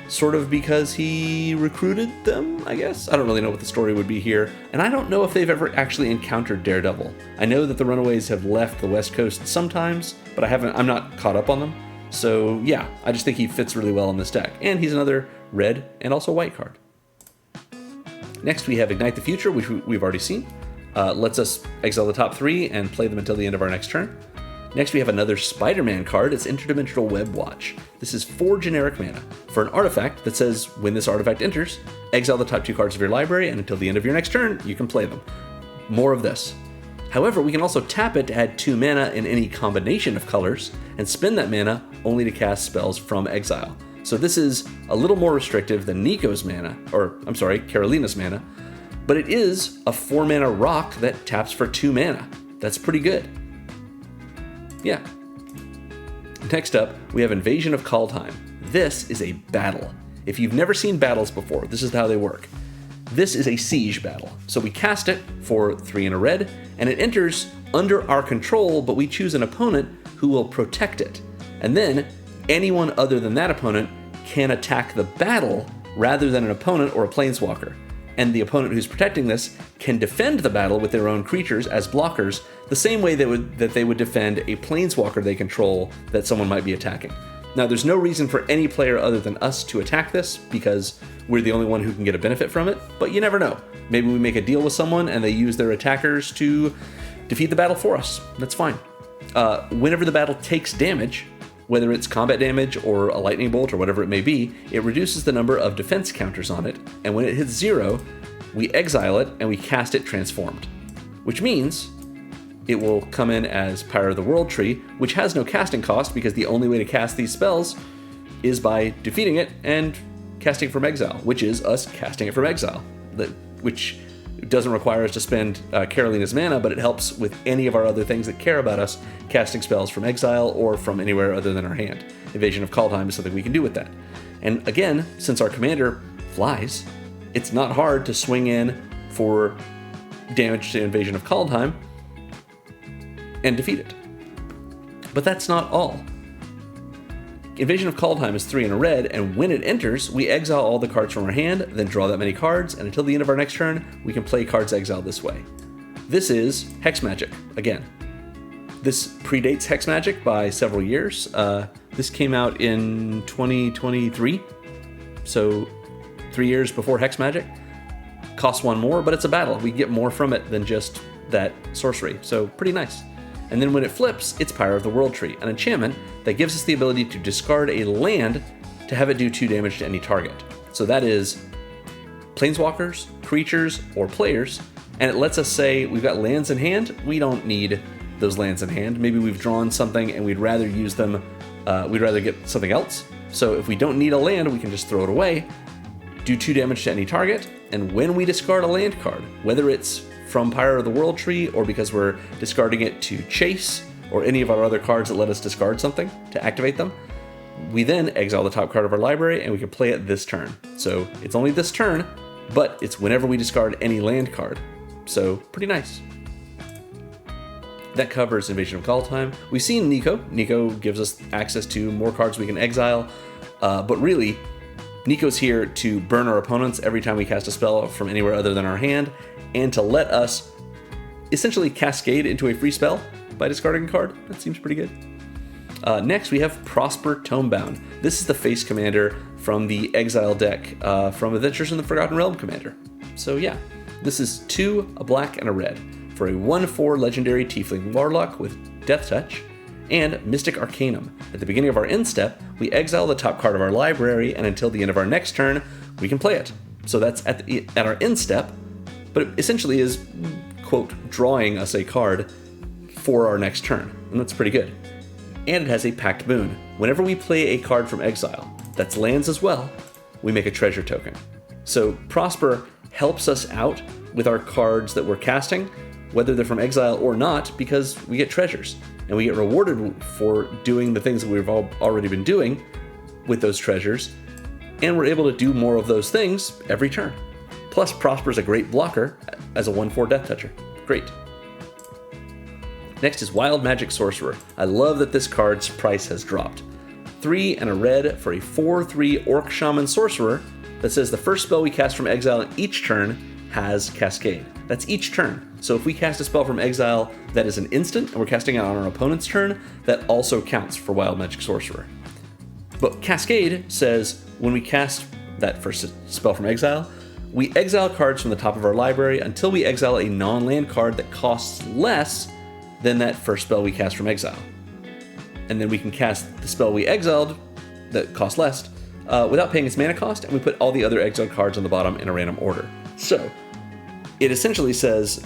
sort of because he recruited them, I guess? I don't really know what the story would be here, and I don't know if they've ever actually encountered Daredevil. I know that the Runaways have left the West Coast sometimes, but I'm not caught up on them. So yeah, I just think he fits really well in this deck, and he's another red and also white card. Next we have Ignite the Future, which we've already seen. Lets us exile the top 3 and play them until the end of our next turn. Next we have another Spider-Man card. It's Interdimensional Web Watch. This is 4 generic mana for an artifact that says when this artifact enters, exile the top 2 cards of your library, and until the end of your next turn, you can play them. More of this. However, we can also tap it to add 2 mana in any combination of colors, and spend that mana only to cast spells from exile. So this is a little more restrictive than Nico's mana, or I'm sorry, Karolina's mana, but it is a 4 mana rock that taps for 2 mana. That's pretty good. Yeah. Next up, we have Invasion of Kaldheim. This is a battle. If you've never seen battles before, this is how they work. This is a siege battle. So we cast it for 3 and a red, and it enters under our control, but we choose an opponent who will protect it. And then anyone other than that opponent can attack the battle rather than an opponent or a planeswalker. And the opponent who's protecting this can defend the battle with their own creatures as blockers, the same way that they would defend a planeswalker they control that someone might be attacking. Now, there's no reason for any player other than us to attack this, because we're the only one who can get a benefit from it, but you never know. Maybe we make a deal with someone and they use their attackers to defeat the battle for us. That's fine. Whenever the battle takes damage, whether it's combat damage or a lightning bolt or whatever it may be, it reduces the number of defense counters on it, and when it hits 0, we exile it and we cast it transformed. Which means it will come in as Pyre of the World Tree, which has no casting cost because the only way to cast these spells is by defeating it and casting from exile, which is us casting it from exile, which doesn't require us to spend Karolina's mana, but it helps with any of our other things that care about us casting spells from exile or from anywhere other than our hand. Invasion of Kaldheim is something we can do with that. And again, since our commander flies, it's not hard to swing in for damage to Invasion of Kaldheim and defeat it. But that's not all. Invasion of Kaldheim is 3 and a red, and when it enters, we exile all the cards from our hand, then draw that many cards, and until the end of our next turn, we can play cards exiled this way. This is Hex Magic, again. This predates Hex Magic by several years. This came out in 2023, so 3 years before Hex Magic. Costs 1 more, but it's a battle. We get more from it than just that sorcery, so pretty nice. And then when it flips, it's Pyre of the World Tree, an enchantment that gives us the ability to discard a land to have it do 2 damage to any target. So that is planeswalkers, creatures, or players, and it lets us say we've got lands in hand, we don't need those lands in hand. Maybe we've drawn something and we'd rather use them, we'd rather get something else. So if we don't need a land, we can just throw it away, do 2 damage to any target, and when we discard a land card, whether it's from Pyre of the World Tree or because we're discarding it to chase or any of our other cards that let us discard something to activate them, we then exile the top card of our library and we can play it this turn. So it's only this turn, but it's whenever we discard any land card. So pretty nice. That covers Invasion of Kaldheim. We've seen Nico. Nico gives us access to more cards we can exile, but really, Nico's here to burn our opponents every time we cast a spell from anywhere other than our hand, and to let us essentially cascade into a free spell by discarding a card. That seems pretty good. Next, we have Prosper Tomebound. This is the face commander from the Exile deck from Adventures in the Forgotten Realm commander. So yeah, this is 2, a black, and a red for a 1/4 legendary Tiefling Warlock with Death Touch and Mystic Arcanum. At the beginning of our end step, we exile the top card of our library, and until the end of our next turn, we can play it. So that's at our end step, but it essentially is, quote, drawing us a card for our next turn, and that's pretty good. And it has a Pact Boon. Whenever we play a card from exile, that's lands as well, we make a treasure token. So Prosper helps us out with our cards that we're casting, whether they're from exile or not, because we get treasures, and we get rewarded for doing the things that we've already been doing with those treasures, and we're able to do more of those things every turn. Plus, Prosper's a great blocker as a 1/4 Death Toucher. Great. Next is Wild Magic Sorcerer. I love that this card's price has dropped. 3 and a red for a 4/3 Orc Shaman Sorcerer that says the first spell we cast from exile each turn has Cascade. That's each turn. So if we cast a spell from exile that is an instant and we're casting it on our opponent's turn, that also counts for Wild Magic Sorcerer. But Cascade says when we cast that first spell from exile, we exile cards from the top of our library until we exile a non-land card that costs less than that first spell we cast from exile. And then we can cast the spell we exiled that costs less without paying its mana cost, and we put all the other exiled cards on the bottom in a random order. So it essentially says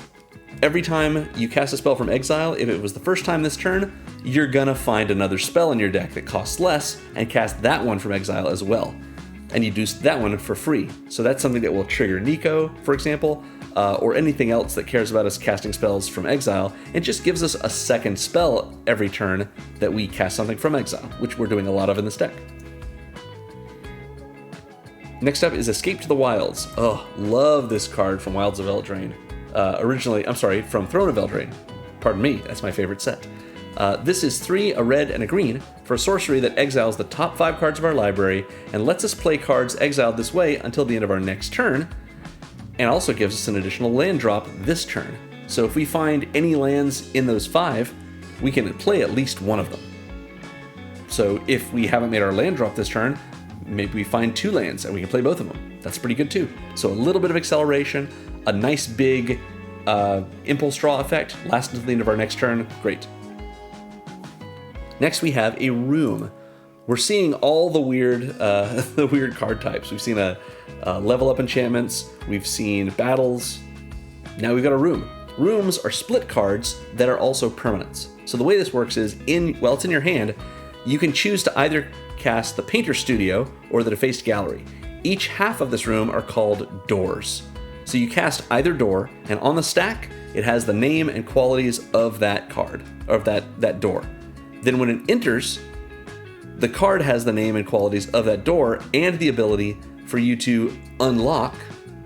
every time you cast a spell from exile, if it was the first time this turn, you're gonna find another spell in your deck that costs less and cast that one from exile as well. And you do that one for free. So that's something that will trigger Nico, for example, or anything else that cares about us casting spells from exile. It just gives us a second spell every turn that we cast something from exile, which we're doing a lot of in this deck. Next up is Escape to the Wilds. Oh, love this card from Wilds of Eldraine. From Throne of Eldraine. Pardon me, that's my favorite set. This is 3, a red, and a green for a sorcery that exiles the top 5 cards of our library and lets us play cards exiled this way until the end of our next turn, and also gives us an additional land drop this turn. So if we find any lands in those 5, we can play at least one of them. So if we haven't made our land drop this turn, maybe we find 2 lands and we can play both of them. That's pretty good too. So a little bit of acceleration, a nice big impulse draw effect, last until the end of our next turn, great. Next we have a room. We're seeing all the weird card types. We've seen a level up enchantments, we've seen battles, now we've got a room. Rooms are split cards that are also permanents. So the way this works is, it's in your hand, you can choose to either cast the Painter Studio or the Defaced Gallery. Each half of this room are called doors. So you cast either door, and on the stack, it has the name and qualities of that card, of that door. Then when it enters, the card has the name and qualities of that door and the ability for you to unlock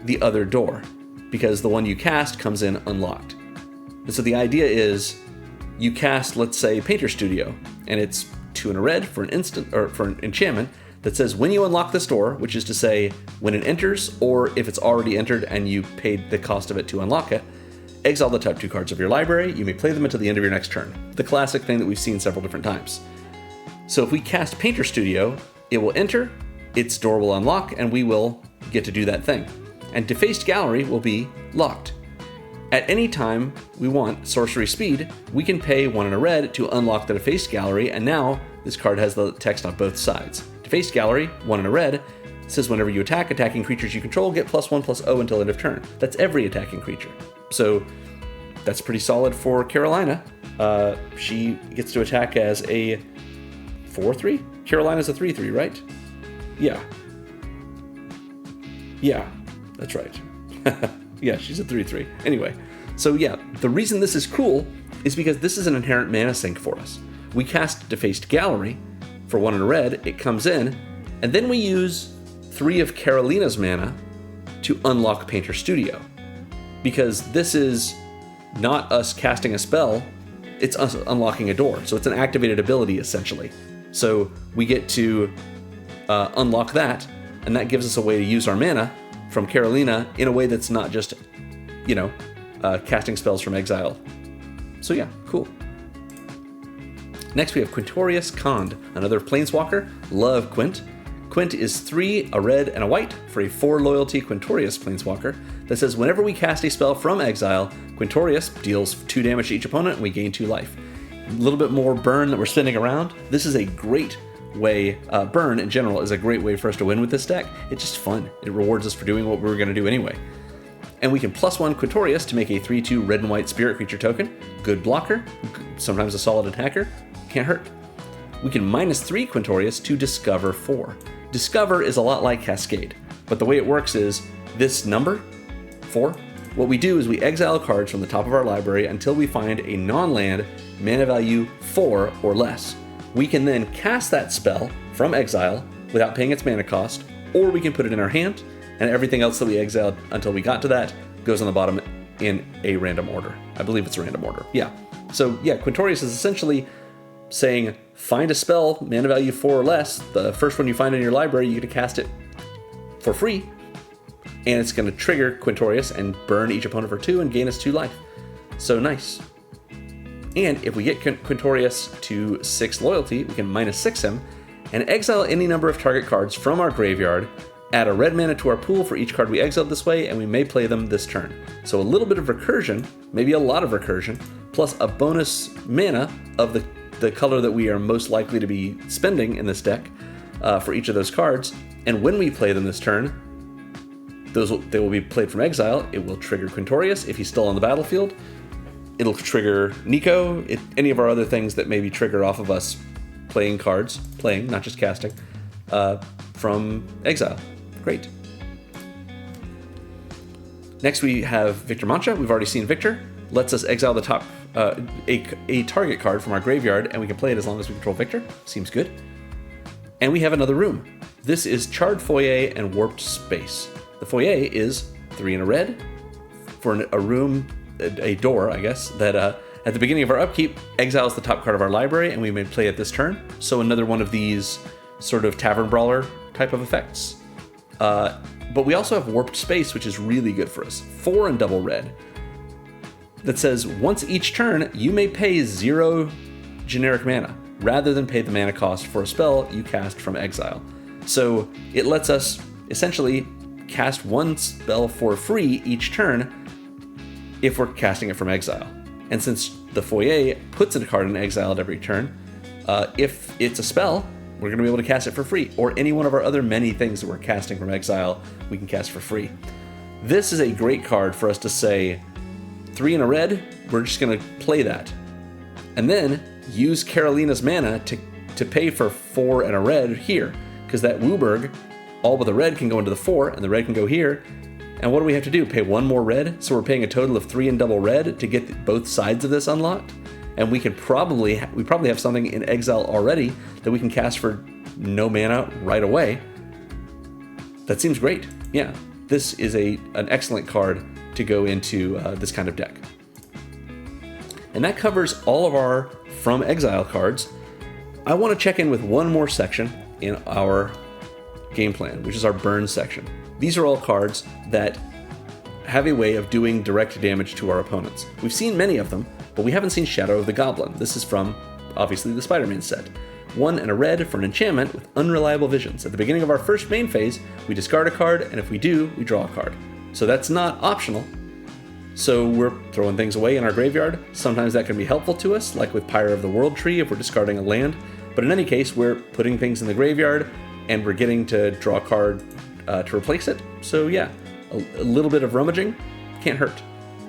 the other door, because the one you cast comes in unlocked. And so the idea is you cast, let's say, Painter Studio, and it's 2 and a red for an instant, or for an enchantment that says when you unlock this door, which is to say when it enters, or if it's already entered and you paid the cost of it to unlock it, exile the top 2 cards of your library. You may play them until the end of your next turn. The classic thing that we've seen several different times. So if we cast Painter Studio, it will enter, its door will unlock, and we will get to do that thing. And Defaced Gallery will be locked. At any time we want sorcery speed, we can pay 1 and a red to unlock the Defaced Gallery, and now this card has the text on both sides. Defaced Gallery, 1 and a red, says whenever you attack, attacking creatures you control get +1/+0 until end of turn. That's every attacking creature. So that's pretty solid for Karolina. She gets to attack as a 4/3? Karolina's a 3/3, right? Yeah, that's right. Yeah, she's a 3/3. Anyway, so yeah, the reason this is cool is because this is an inherent mana sink for us. We cast Defaced Gallery for 1 and a red, it comes in, and then we use 3 of Karolina's mana to unlock Painter Studio. Because this is not us casting a spell, it's us unlocking a door. So it's an activated ability, essentially. So we get to unlock that, and that gives us a way to use our mana from Karolina in a way that's not just, casting spells from exile. So yeah, cool. Next we have Quintorius Khand, another Planeswalker. Love Quint. Quint is 3, a red, and a white for a 4 loyalty Quintorius Planeswalker that says whenever we cast a spell from exile, Quintorius deals 2 damage to each opponent and we gain 2 life. A little bit more burn that we're spinning around. This is a great way, burn in general is a great way for us to win with this deck. It's just fun. It rewards us for doing what we were going to do anyway. And we can +1 Quintorius to make a 3/2 red and white spirit creature token. Good blocker, sometimes a solid attacker, can't hurt. We can -3 Quintorius to discover 4. Discover is a lot like Cascade, but the way it works is this number, 4, what we do is we exile cards from the top of our library until we find a non-land mana value 4 or less. We can then cast that spell from exile without paying its mana cost, or we can put it in our hand, and everything else that we exiled until we got to that goes on the bottom in a random order. I believe it's a random order, yeah. So yeah, Quintorius is essentially saying, find a spell, mana value 4 or less, the first one you find in your library, you get to cast it for free, and it's going to trigger Quintorius and burn each opponent for 2 and gain us 2 life. So nice. And if we get Quintorius to 6 loyalty, we can -6 him, and exile any number of target cards from our graveyard, add a red mana to our pool for each card we exiled this way, and we may play them this turn. So a little bit of recursion, maybe a lot of recursion, plus a bonus mana of the color that we are most likely to be spending in this deck for each of those cards. And when we play them this turn, they will be played from exile. It will trigger Quintorius if he's still on the battlefield. It'll trigger Nico, any of our other things that maybe trigger off of us playing cards, not just casting, from exile. Great. Next we have Victor Mancha. We've already seen Victor. Lets us exile the top a target card from our graveyard, and we can play it as long as we control Victor. Seems good. And we have another room. This is Charred Foyer and Warped Space. The foyer is 3 and a red for a room, a door, I guess, that at the beginning of our upkeep exiles the top card of our library, and we may play it this turn. So another one of these sort of tavern brawler type of effects. But we also have Warped Space, which is really good for us. 4 and double red. That says, once each turn, you may pay 0 generic mana, rather than pay the mana cost for a spell you cast from exile. So it lets us essentially cast 1 spell for free each turn if we're casting it from exile. And since the foyer puts in a card in exile at every turn, if it's a spell, we're going to be able to cast it for free. Or any one of our other many things that we're casting from exile, we can cast for free. This is a great card for us to say, 3 and a red, we're just going to play that. And then use Karolina's mana to pay for 4 and a red here. Because that Wooburg, all but the red can go into the 4, and the red can go here. And what do we have to do? Pay 1 more red? So we're paying a total of 3 and double red to get both sides of this unlocked. And we probably have something in exile already that we can cast for no mana right away. That seems great. Yeah, this is an excellent card to go into this kind of deck. And that covers all of our from exile cards. I want to check in with one more section in our game plan, which is our burn section. These are all cards that have a way of doing direct damage to our opponents. We've seen many of them, but we haven't seen Shadow of the Goblin. This is from, obviously, the Spider-Man set. 1 and a red for an enchantment with Unreliable Visions. At the beginning of our first main phase, we discard a card, and if we do, we draw a card. So that's not optional. So we're throwing things away in our graveyard. Sometimes that can be helpful to us, like with Pyre of the World Tree if we're discarding a land. But in any case, we're putting things in the graveyard, and we're getting to draw a card to replace it. So yeah, a little bit of rummaging can't hurt.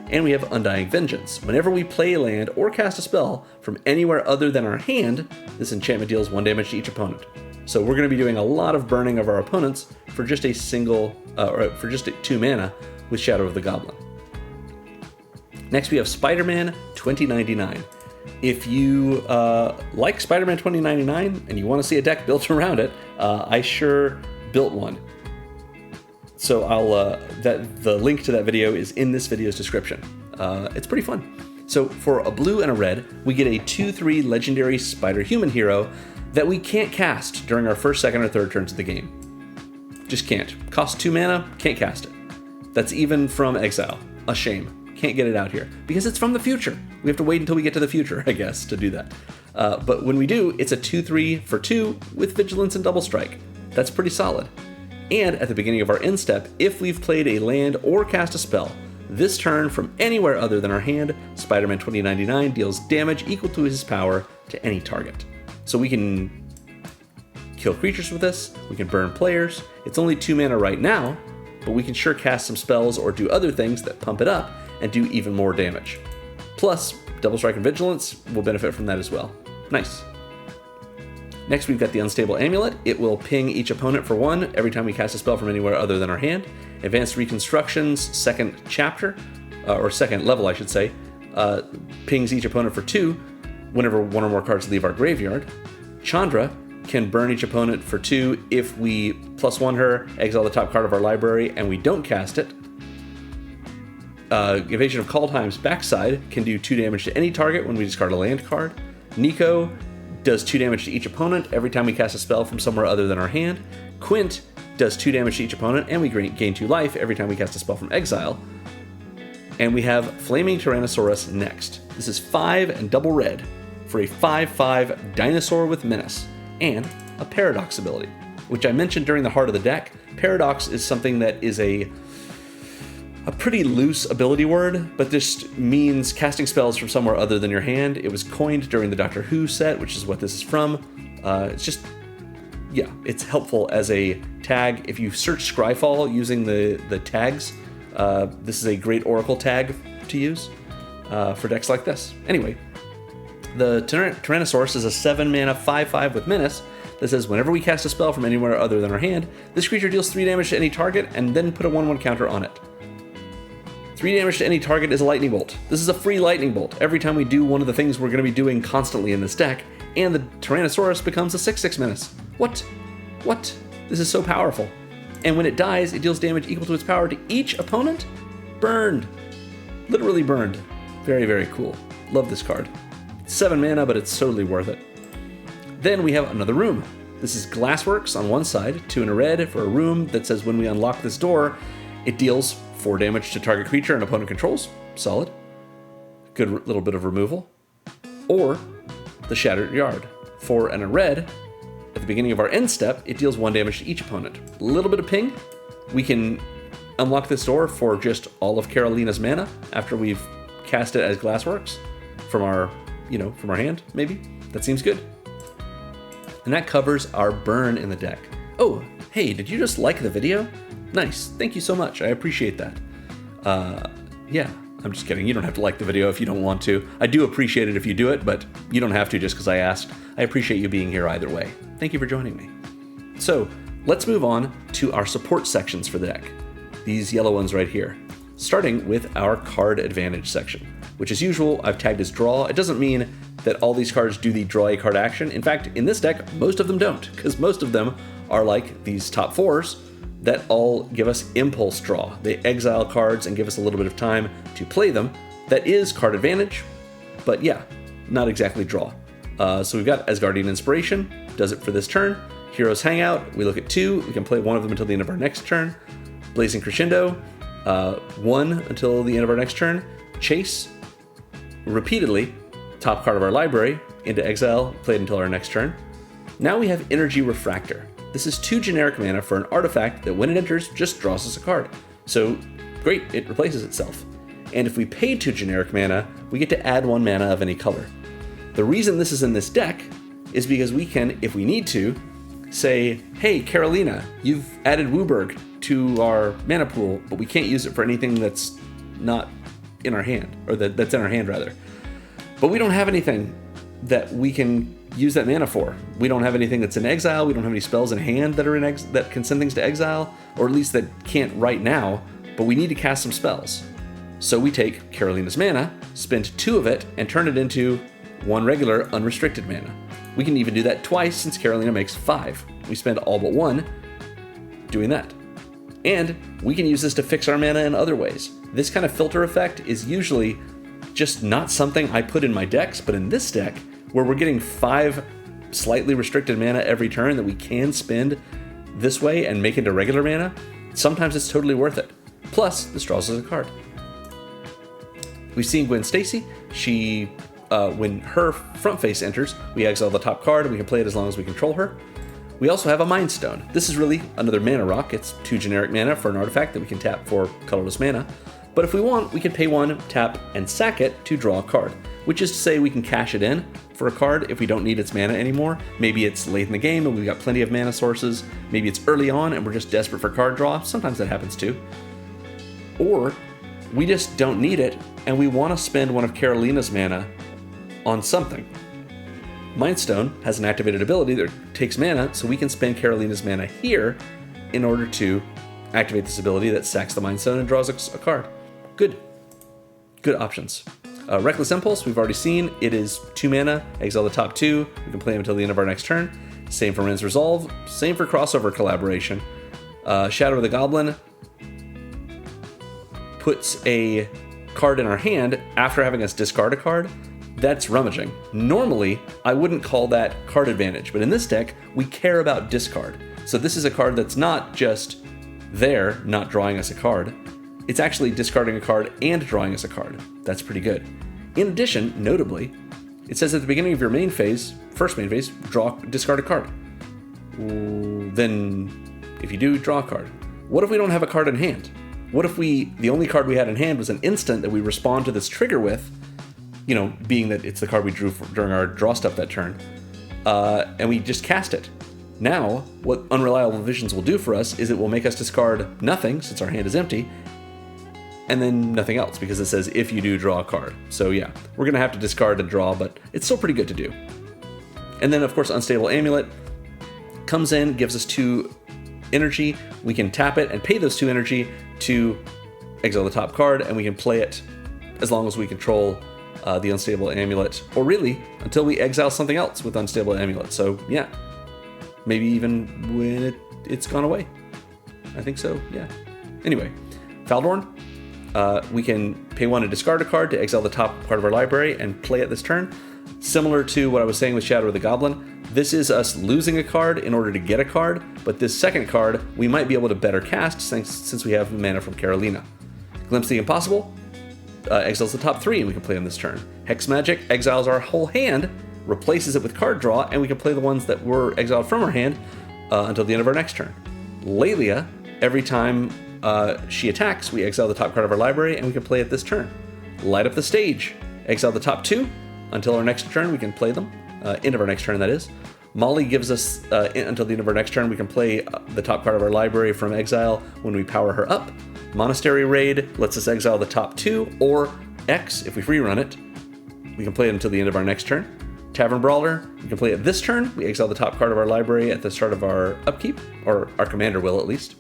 And we have Undying Vengeance. Whenever we play a land or cast a spell from anywhere other than our hand, this enchantment deals 1 damage to each opponent. So we're going to be doing a lot of burning of our opponents for just a single, or for just 2 mana with Shadow of the Goblin. Next we have Spider-Man 2099. If you like Spider-Man 2099 and you want to see a deck built around it, I sure built one. So the link to that video is in this video's description. It's pretty fun. So for a blue and a red, we get a 2/3 legendary Spider-Human hero that we can't cast during our first, second, or third turns of the game. Just can't. Costs 2 mana, can't cast it. That's even from exile. A shame. Can't get it out here because it's from the future. We have to wait until we get to the future, I guess, to do that. But when we do, it's a 2/3 for 2 with Vigilance and Double Strike. That's pretty solid. And at the beginning of our end step, if we've played a land or cast a spell, this turn from anywhere other than our hand, Spider-Man 2099 deals damage equal to his power to any target. So we can kill creatures with this, we can burn players. It's only 2 mana right now, but we can sure cast some spells or do other things that pump it up and do even more damage. Plus, Double Strike and Vigilance will benefit from that as well. Nice. Next, we've got the Unstable Amulet. It will ping each opponent for 1 every time we cast a spell from anywhere other than our hand. Advanced Reconstruction's second chapter, or second level, I should say, pings each opponent for 2 whenever 1 or more cards leave our graveyard. Chandra can burn each opponent for 2 if we +1 her, exile the top card of our library, and we don't cast it. Evasion of Kaldheim's backside can do 2 damage to any target when we discard a land card. Nico does 2 damage to each opponent every time we cast a spell from somewhere other than our hand. Quint does 2 damage to each opponent, and we gain 2 life every time we cast a spell from Exile. And we have Flaming Tyrannosaurus next. This is 5 and double red for a 5/5 dinosaur with menace and a Paradox ability, which I mentioned during the heart of the deck. Paradox is something that is a pretty loose ability word, but this means casting spells from somewhere other than your hand. It was coined during the Doctor Who set, which is what this is from. It's helpful as a tag. If you search Scryfall using the tags, this is a great Oracle tag to use for decks like this. Anyway, the Tyrannosaurus is a 7 mana 5/5 with menace that says whenever we cast a spell from anywhere other than our hand, this creature deals 3 damage to any target and then put a 1/1 counter on it. 3 damage to any target is a lightning bolt. This is a free lightning bolt every time we do one of the things we're going to be doing constantly in this deck, and the Tyrannosaurus becomes a 6/6 menace. What? This is so powerful. And when it dies, it deals damage equal to its power to each opponent? Burned. Literally burned. Very, very cool. Love this card. 7 mana, but it's totally worth it. Then we have another room. This is Glassworks on one side, 2 and a red for a room that says when we unlock this door, it deals 4 damage to target creature and opponent controls. Solid. Good little bit of removal. Or the Shattered Yard. 4 and a red. At the beginning of our end step, it deals 1 damage to each opponent. A little bit of ping. We can unlock this door for just all of Karolina's mana after we've cast it as Glassworks from our hand, maybe. That seems good. And that covers our burn in the deck. Oh, hey, did you just like the video? Nice, thank you so much, I appreciate that. Yeah, I'm just kidding, you don't have to like the video if you don't want to. I do appreciate it if you do it, but you don't have to just because I asked. I appreciate you being here either way. Thank you for joining me. So, let's move on to our support sections for the deck. These yellow ones right here. Starting with our card advantage section, which as usual, I've tagged as draw. It doesn't mean that all these cards do the draw a card action. In fact, in this deck, most of them don't, because most of them are like these top 4s that all give us impulse draw. They exile cards and give us a little bit of time to play them. That is card advantage, but yeah, not exactly draw. So we've got Asgardian Inspiration, does it for this turn. Heroes Hangout, we look at 2, we can play one of them until the end of our next turn. Blazing Crescendo, 1 until the end of our next turn. Chase, repeatedly, top card of our library, into exile, played until our next turn. Now we have Energy Refractor. This is 2 generic mana for an artifact that when it enters, just draws us a card. So, great, it replaces itself. And if we pay 2 generic mana, we get to add 1 mana of any color. The reason this is in this deck is because we can, if we need to, say, hey, Karolina, you've added Wooburg to our mana pool, but we can't use it for anything that's not in our hand, or that's in our hand rather. But we don't have anything that we can use that mana for. We don't have anything that's in exile, we don't have any spells in hand that are that can send things to exile, or at least that can't right now, but we need to cast some spells. So we take Karolina's mana, spend 2 of it, and turn it into 1 regular unrestricted mana. We can even do that twice since Karolina makes 5. We spend all but 1 doing that. And we can use this to fix our mana in other ways. This kind of filter effect is usually just not something I put in my decks, but in this deck, where we're getting 5 slightly restricted mana every turn that we can spend this way and make into regular mana, sometimes it's totally worth it. Plus, this draws us a card. We've seen Gwen Stacy. She, when her front face enters, we exile the top card and we can play it as long as we control her. We also have a Mind Stone. This is really another mana rock. It's 2 generic mana for an artifact that we can tap for colorless mana. But if we want, we can pay 1, tap, and sack it to draw a card, which is to say we can cash it in for a card if we don't need its mana anymore. Maybe it's late in the game and we've got plenty of mana sources. Maybe it's early on and we're just desperate for card draw. Sometimes that happens too. Or we just don't need it and we want to spend one of Karolina's mana on something. Mind Stone has an activated ability that takes mana, so we can spend Karolina's mana here in order to activate this ability that sacks the Mind Stone and draws a card. Good options. Reckless Impulse, we've already seen. It is 2 mana, exile the top 2. We can play them until the end of our next turn. Same for Ren's Resolve. Same for Crossover Collaboration. Shadow of the Goblin puts a card in our hand after having us discard a card, that's rummaging. Normally, I wouldn't call that card advantage, but in this deck, we care about discard. So this is a card that's not just there, not drawing us a card. It's actually discarding a card and drawing us a card. That's pretty good. In addition, notably, it says at the beginning of your main phase, first main phase, discard a card. Then, if you do, draw a card. What if we don't have a card in hand? What if the only card we had in hand was an instant that we respond to this trigger with, being that it's the card we drew during our draw step that turn, and we just cast it. Now, what Unreliable Visions will do for us is it will make us discard nothing, since our hand is empty, and then nothing else, because it says if you do draw a card. So yeah, we're going to have to discard and draw, but it's still pretty good to do. And then, of course, Unstable Amulet comes in, gives us 2 energy. We can tap it and pay those 2 energy to exile the top card, and we can play it as long as we control the Unstable Amulet, or really, until we exile something else with Unstable Amulet. So yeah, maybe even when it's gone away. I think so, yeah. Anyway, Faldorn. We can pay 1 to discard a card to exile the top part of our library and play it this turn. Similar to what I was saying with Shadow of the Goblin, this is us losing a card in order to get a card, but this second card we might be able to better cast since we have mana from Karolina. Glimpse the Impossible exiles the top 3 and we can play on this turn. Hex Magic exiles our whole hand, replaces it with card draw, and we can play the ones that were exiled from our hand until the end of our next turn. Lelia, every time she attacks, we exile the top card of our library and we can play it this turn. Light Up the Stage, exile the top 2 until our next turn, we can play them. End of our next turn, that is. Molly gives us, until the end of our next turn, we can play the top card of our library from exile when we power her up. Monastery Raid lets us exile the top 2, or X, if we free run it. We can play it until the end of our next turn. Tavern Brawler, we can play it this turn. We exile the top card of our library at the start of our upkeep, or our commander will at least.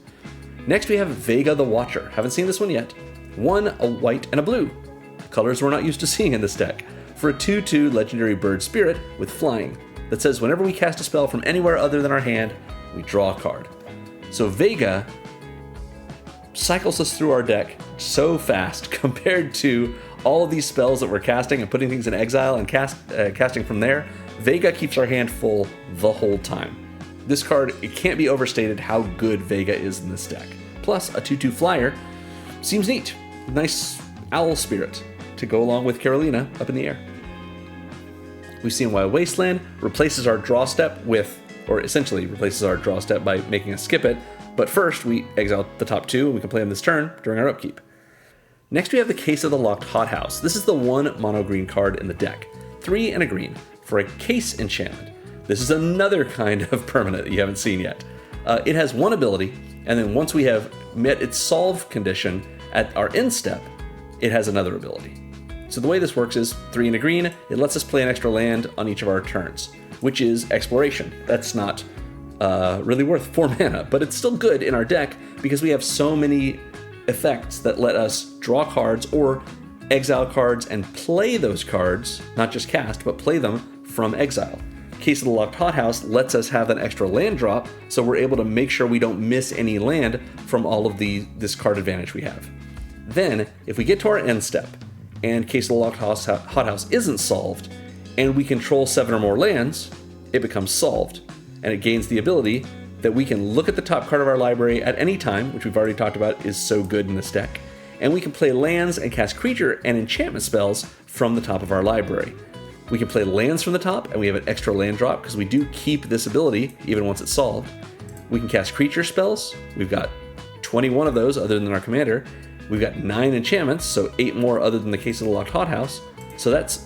Next we have Vega the Watcher. Haven't seen this one yet. 1, a white, and a blue. Colors we're not used to seeing in this deck. For a 2/2 legendary bird spirit with flying that says whenever we cast a spell from anywhere other than our hand, we draw a card. So Vega cycles us through our deck so fast compared to all of these spells that we're casting and putting things in exile and casting from there. Vega keeps our hand full the whole time. This card, it can't be overstated how good Vega is in this deck. Plus, a 2/2 flyer seems neat. Nice owl spirit to go along with Karolina up in the air. We've seen Wild Wasteland replaces our draw step with, or essentially replaces our draw step by making us skip it, but first we exile the top 2 and we can play them this turn during our upkeep. Next we have the Case of the Locked Hothouse. This is the 1 mono green card in the deck. 3 and a green for a Case enchantment. This is another kind of permanent that you haven't seen yet. It has 1 ability, and then once we have met its solve condition at our end step, it has another ability. So the way this works is 3 and a green, it lets us play an extra land on each of our turns, which is Exploration. That's not really worth 4 mana, but it's still good in our deck because we have so many effects that let us draw cards or exile cards and play those cards, not just cast, but play them from exile. Case of the Locked Hothouse lets us have an extra land drop, so we're able to make sure we don't miss any land from all of this card advantage we have. Then, if we get to our end step, and Case of the Locked Hothouse isn't solved, and we control 7 or more lands, it becomes solved, and it gains the ability that we can look at the top card of our library at any time, which we've already talked about is so good in this deck, and we can play lands and cast creature and enchantment spells from the top of our library. We can play lands from the top, and we have an extra land drop because we do keep this ability even once it's solved. We can cast creature spells. We've got 21 of those other than our commander. We've got 9 enchantments, so 8 more other than the Case of the Locked Hothouse. So that's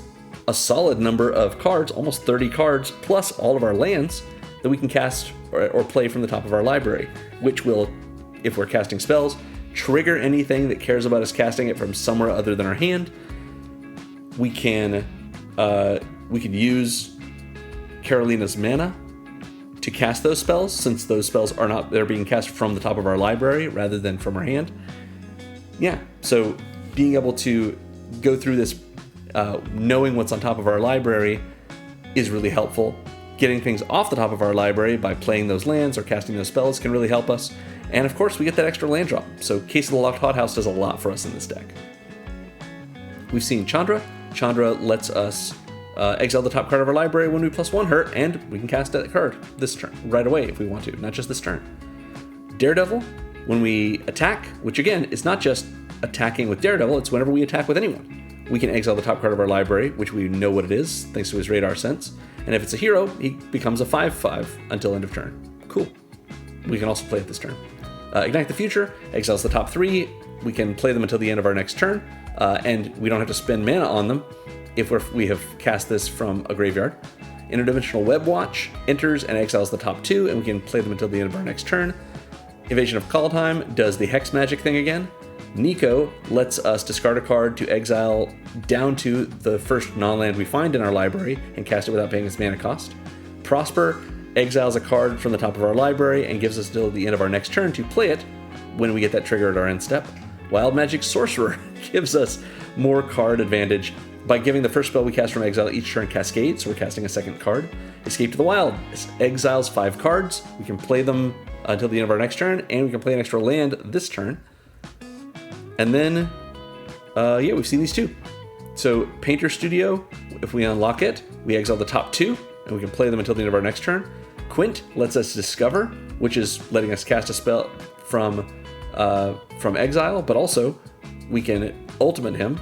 a solid number of cards, almost 30 cards, plus all of our lands that we can cast or play from the top of our library, which will, if we're casting spells, trigger anything that cares about us casting it from somewhere other than our hand. We can use Karolina's mana to cast those spells, since those spells they're being cast from the top of our library rather than from our hand. Yeah, so being able to go through this, knowing what's on top of our library is really helpful. Getting things off the top of our library by playing those lands or casting those spells can really help us. And of course, we get that extra land drop. So Case of the Locked Hothouse does a lot for us in this deck. We've seen Chandra. Chandra lets us exile the top card of our library when we +1 hurt, and we can cast that card this turn, right away if we want to, not just this turn. Daredevil, when we attack, which again is not just attacking with Daredevil, it's whenever we attack with anyone. We can exile the top card of our library, which we know what it is, thanks to his radar sense. And if it's a hero, he becomes a 5/5 until end of turn. Cool. We can also play it this turn. Ignite the Future, exiles the top 3. We can play them until the end of our next turn, and we don't have to spend mana on them if we have cast this from a graveyard. Interdimensional Web Watch enters and exiles the top 2, and we can play them until the end of our next turn. Invasion of Kaldheim does the Hex Magic thing again. Nico lets us discard a card to exile down to the first non-land we find in our library and cast it without paying its mana cost. Prosper exiles a card from the top of our library and gives us until the end of our next turn to play it when we get that trigger at our end step. Wild Magic Sorcerer gives us more card advantage by giving the first spell we cast from exile each turn cascade, so we're casting a second card. Escape to the Wild exiles 5 cards. We can play them until the end of our next turn, and we can play an extra land this turn. And then, yeah, we've seen these two. So Painter Studio, if we unlock it, we exile the top 2, and we can play them until the end of our next turn. Quint lets us discover, which is letting us cast a spell from exile, but also we can ultimate him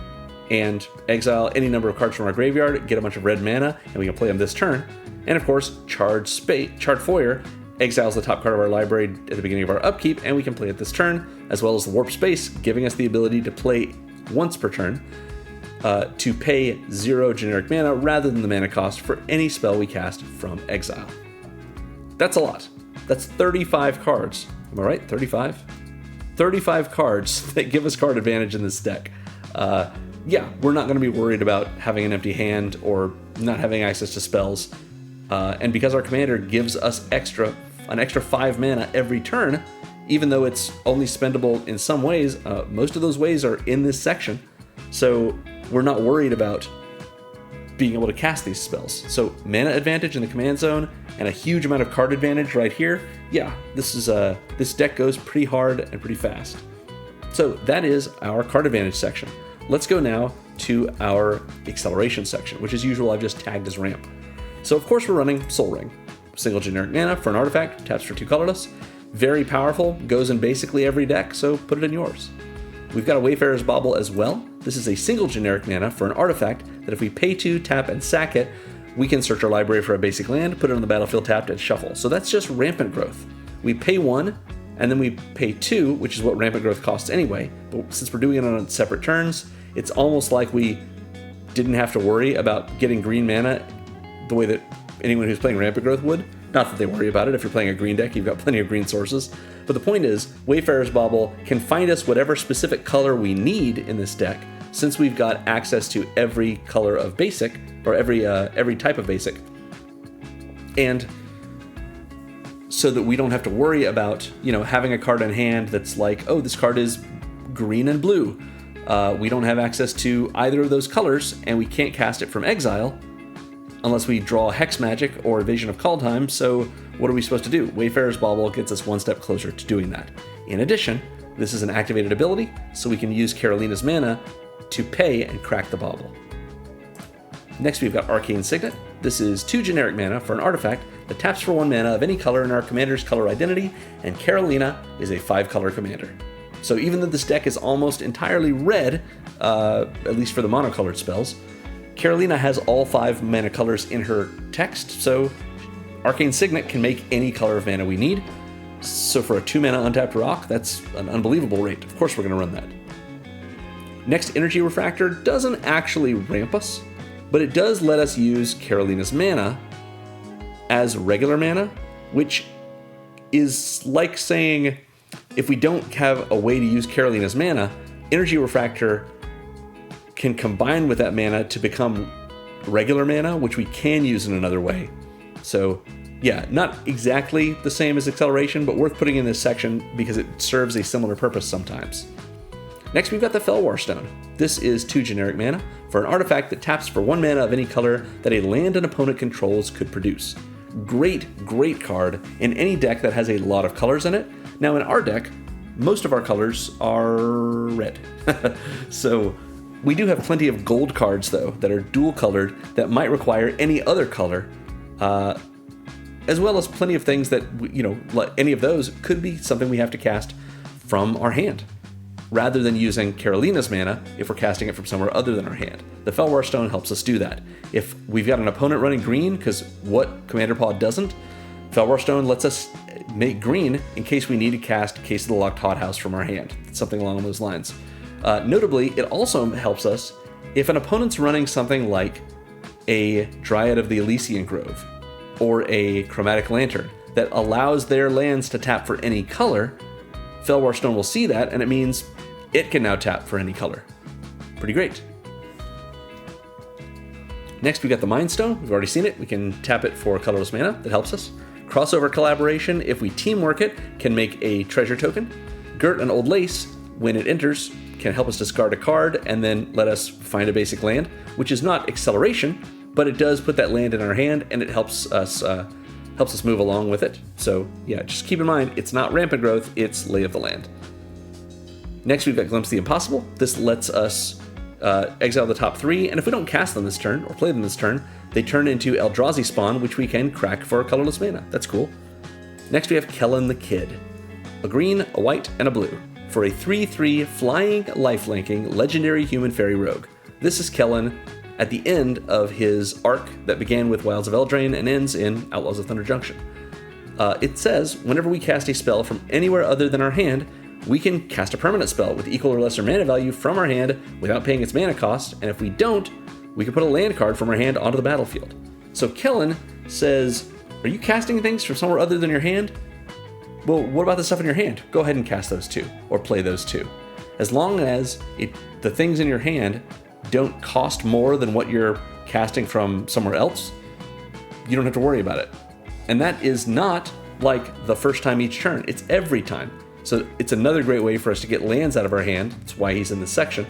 and exile any number of cards from our graveyard, get a bunch of red mana, and we can play them this turn. And of course, Charred Foyer exiles the top card of our library at the beginning of our upkeep, and we can play it this turn, as well as the Warp Space, giving us the ability to play once per turn to pay 0 generic mana rather than the mana cost for any spell we cast from exile. That's a lot. That's 35 cards. Am I right? 35? 35 cards that give us card advantage in this deck. Yeah, we're not going to be worried about having an empty hand or not having access to spells. And because our commander gives us an extra 5 mana every turn, even though it's only spendable in some ways, most of those ways are in this section. So we're not worried about being able to cast these spells. So mana advantage in the command zone and a huge amount of card advantage right here. Yeah, this deck goes pretty hard and pretty fast. So that is our card advantage section. Let's go now to our acceleration section, which as usual I've just tagged as ramp. So of course we're running Soul Ring. Single generic mana for an artifact, taps for 2 colorless. Very powerful, goes in basically every deck, so put it in yours. We've got a Wayfarer's Bauble as well. This is a single generic mana for an artifact that if we pay 2, tap, and sack it, we can search our library for a basic land, put it on the battlefield tapped, and shuffle. So that's just Rampant Growth. We pay 1, and then we pay 2, which is what Rampant Growth costs anyway, but since we're doing it on separate turns, it's almost like we didn't have to worry about getting green mana the way that anyone who's playing Rampant Growth would. Not that they worry about it. If you're playing a green deck, you've got plenty of green sources. But the point is, Wayfarer's Bauble can find us whatever specific color we need in this deck, since we've got access to every color of basic, or every type of basic. And so that we don't have to worry about, having a card in hand that's like, oh, this card is green and blue. We don't have access to either of those colors, and we can't cast it from exile unless we draw Hex Magic or Invasion of Kaldheim. So what are we supposed to do? Wayfarer's Bauble gets us one step closer to doing that. In addition, this is an activated ability, so we can use Karolina's mana to pay and crack the bauble. Next we've got Arcane Signet. This is 2 generic mana for an artifact that taps for 1 mana of any color in our commander's color identity, and Karolina is a 5-color commander. So even though this deck is almost entirely red, at least for the monocolored spells, Karolina has all 5 mana colors in her text, so Arcane Signet can make any color of mana we need. So for a 2 mana untapped rock, that's an unbelievable rate. Of course we're going to run that. Next, Energy Refractor doesn't actually ramp us, but it does let us use Karolina's mana as regular mana, which is like saying if we don't have a way to use Karolina's mana, Energy Refractor can combine with that mana to become regular mana, which we can use in another way. So yeah, not exactly the same as Acceleration, but worth putting in this section because it serves a similar purpose sometimes. Next, we've got the Fellwar Stone. This is 2 generic mana for an artifact that taps for 1 mana of any color that a land an opponent controls could produce. Great, great card in any deck that has a lot of colors in it, Now in our deck, most of our colors are red. So we do have plenty of gold cards though that are dual colored that might require any other color, as well as plenty of things that, like any of those could be something we have to cast from our hand, rather than using Karolina's mana if we're casting it from somewhere other than our hand. The Fellwar Stone helps us do that. If we've got an opponent running green, because what Commander Pod doesn't, Fellwar Stone lets us make green in case we need to cast Case of the Locked Hothouse from our hand, something along those lines. Notably, it also helps us if an opponent's running something like a Dryad of the Elysian Grove or a Chromatic Lantern that allows their lands to tap for any color. Fellwar Stone will see that, and it means it can now tap for any color. Pretty great. Next, we got the Mind Stone. We've already seen it. We can tap it for colorless mana. That helps us. Crossover Collaboration, if we teamwork it, can make a treasure token. Girt and Old Lace, when it enters, can help us discard a card and then let us find a basic land, which is not acceleration, but it does put that land in our hand, and it helps us move along with it. So yeah, just keep in mind, it's not Rampant Growth, it's Lay of the Land. Next, we've got Glimpse of the Impossible. This lets us exile the top 3, and if we don't cast them this turn, or play them this turn, they turn into Eldrazi Spawn, which we can crack for colorless mana. That's cool. Next, we have Kellen the Kid. A green, a white, and a blue for a 3/3 flying, lifelinking, legendary human fairy rogue. This is Kellen at the end of his arc that began with Wilds of Eldraine and ends in Outlaws of Thunder Junction. It says, whenever we cast a spell from anywhere other than our hand, we can cast a permanent spell with equal or lesser mana value from our hand without paying its mana cost, and if we don't, we can put a land card from our hand onto the battlefield. So Kellen says, are you casting things from somewhere other than your hand? Well, what about the stuff in your hand? Go ahead and cast those too, or play those too. As long as the things in your hand don't cost more than what you're casting from somewhere else, you don't have to worry about it. And that is not like the first time each turn, it's every time. So it's another great way for us to get lands out of our hand, that's why he's in this section,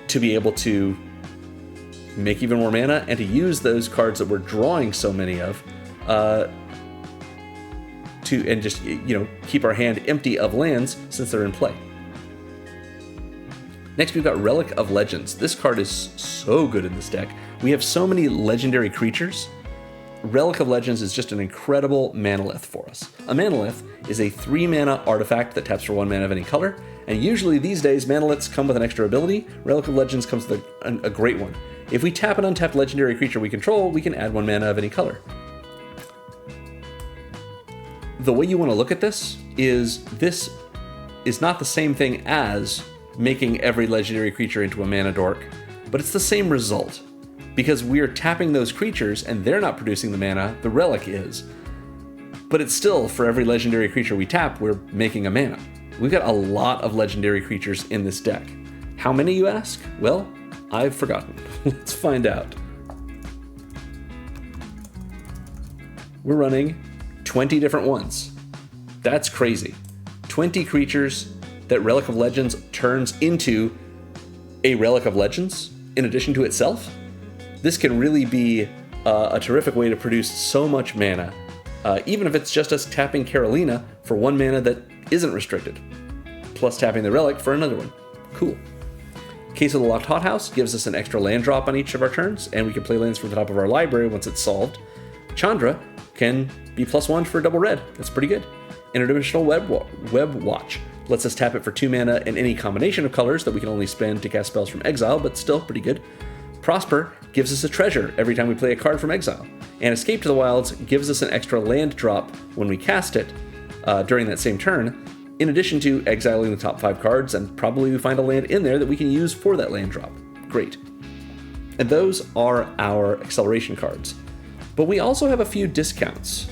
to be able to make even more mana and to use those cards that we're drawing so many of and just keep our hand empty of lands since they're in play. Next, we've got Relic of Legends. This card is so good in this deck. We have so many legendary creatures. Relic of Legends is just an incredible manalith for us. A manalith is a 3-mana artifact that taps for 1 mana of any color, and usually these days manaliths come with an extra ability. Relic of Legends comes with a great one. If we tap an untapped legendary creature we control, we can add 1 mana of any color. The way you want to look at this is not the same thing as making every legendary creature into a mana dork, but it's the same result. Because we're tapping those creatures and they're not producing the mana, the relic is. But it's still, for every legendary creature we tap, we're making a mana. We've got a lot of legendary creatures in this deck. How many, you ask? Well, I've forgotten. Let's find out. We're running 20 different ones. That's crazy. 20 creatures that Relic of Legends turns into a Relic of Legends in addition to itself. This can really be a terrific way to produce so much mana, even if it's just us tapping Karolina for 1 mana that isn't restricted, plus tapping the relic for another one. Cool. Case of the Locked Hothouse gives us an extra land drop on each of our turns, and we can play lands from the top of our library once it's solved. Chandra can be +1 for double red. That's pretty good. Interdimensional Web Watch lets us tap it for 2 mana in any combination of colors that we can only spend to cast spells from exile, but still pretty good. Prosper gives us a treasure every time we play a card from exile. And Escape to the Wilds gives us an extra land drop when we cast it during that same turn, in addition to exiling the top 5 cards, and probably we find a land in there that we can use for that land drop. Great. And those are our acceleration cards. But we also have a few discounts,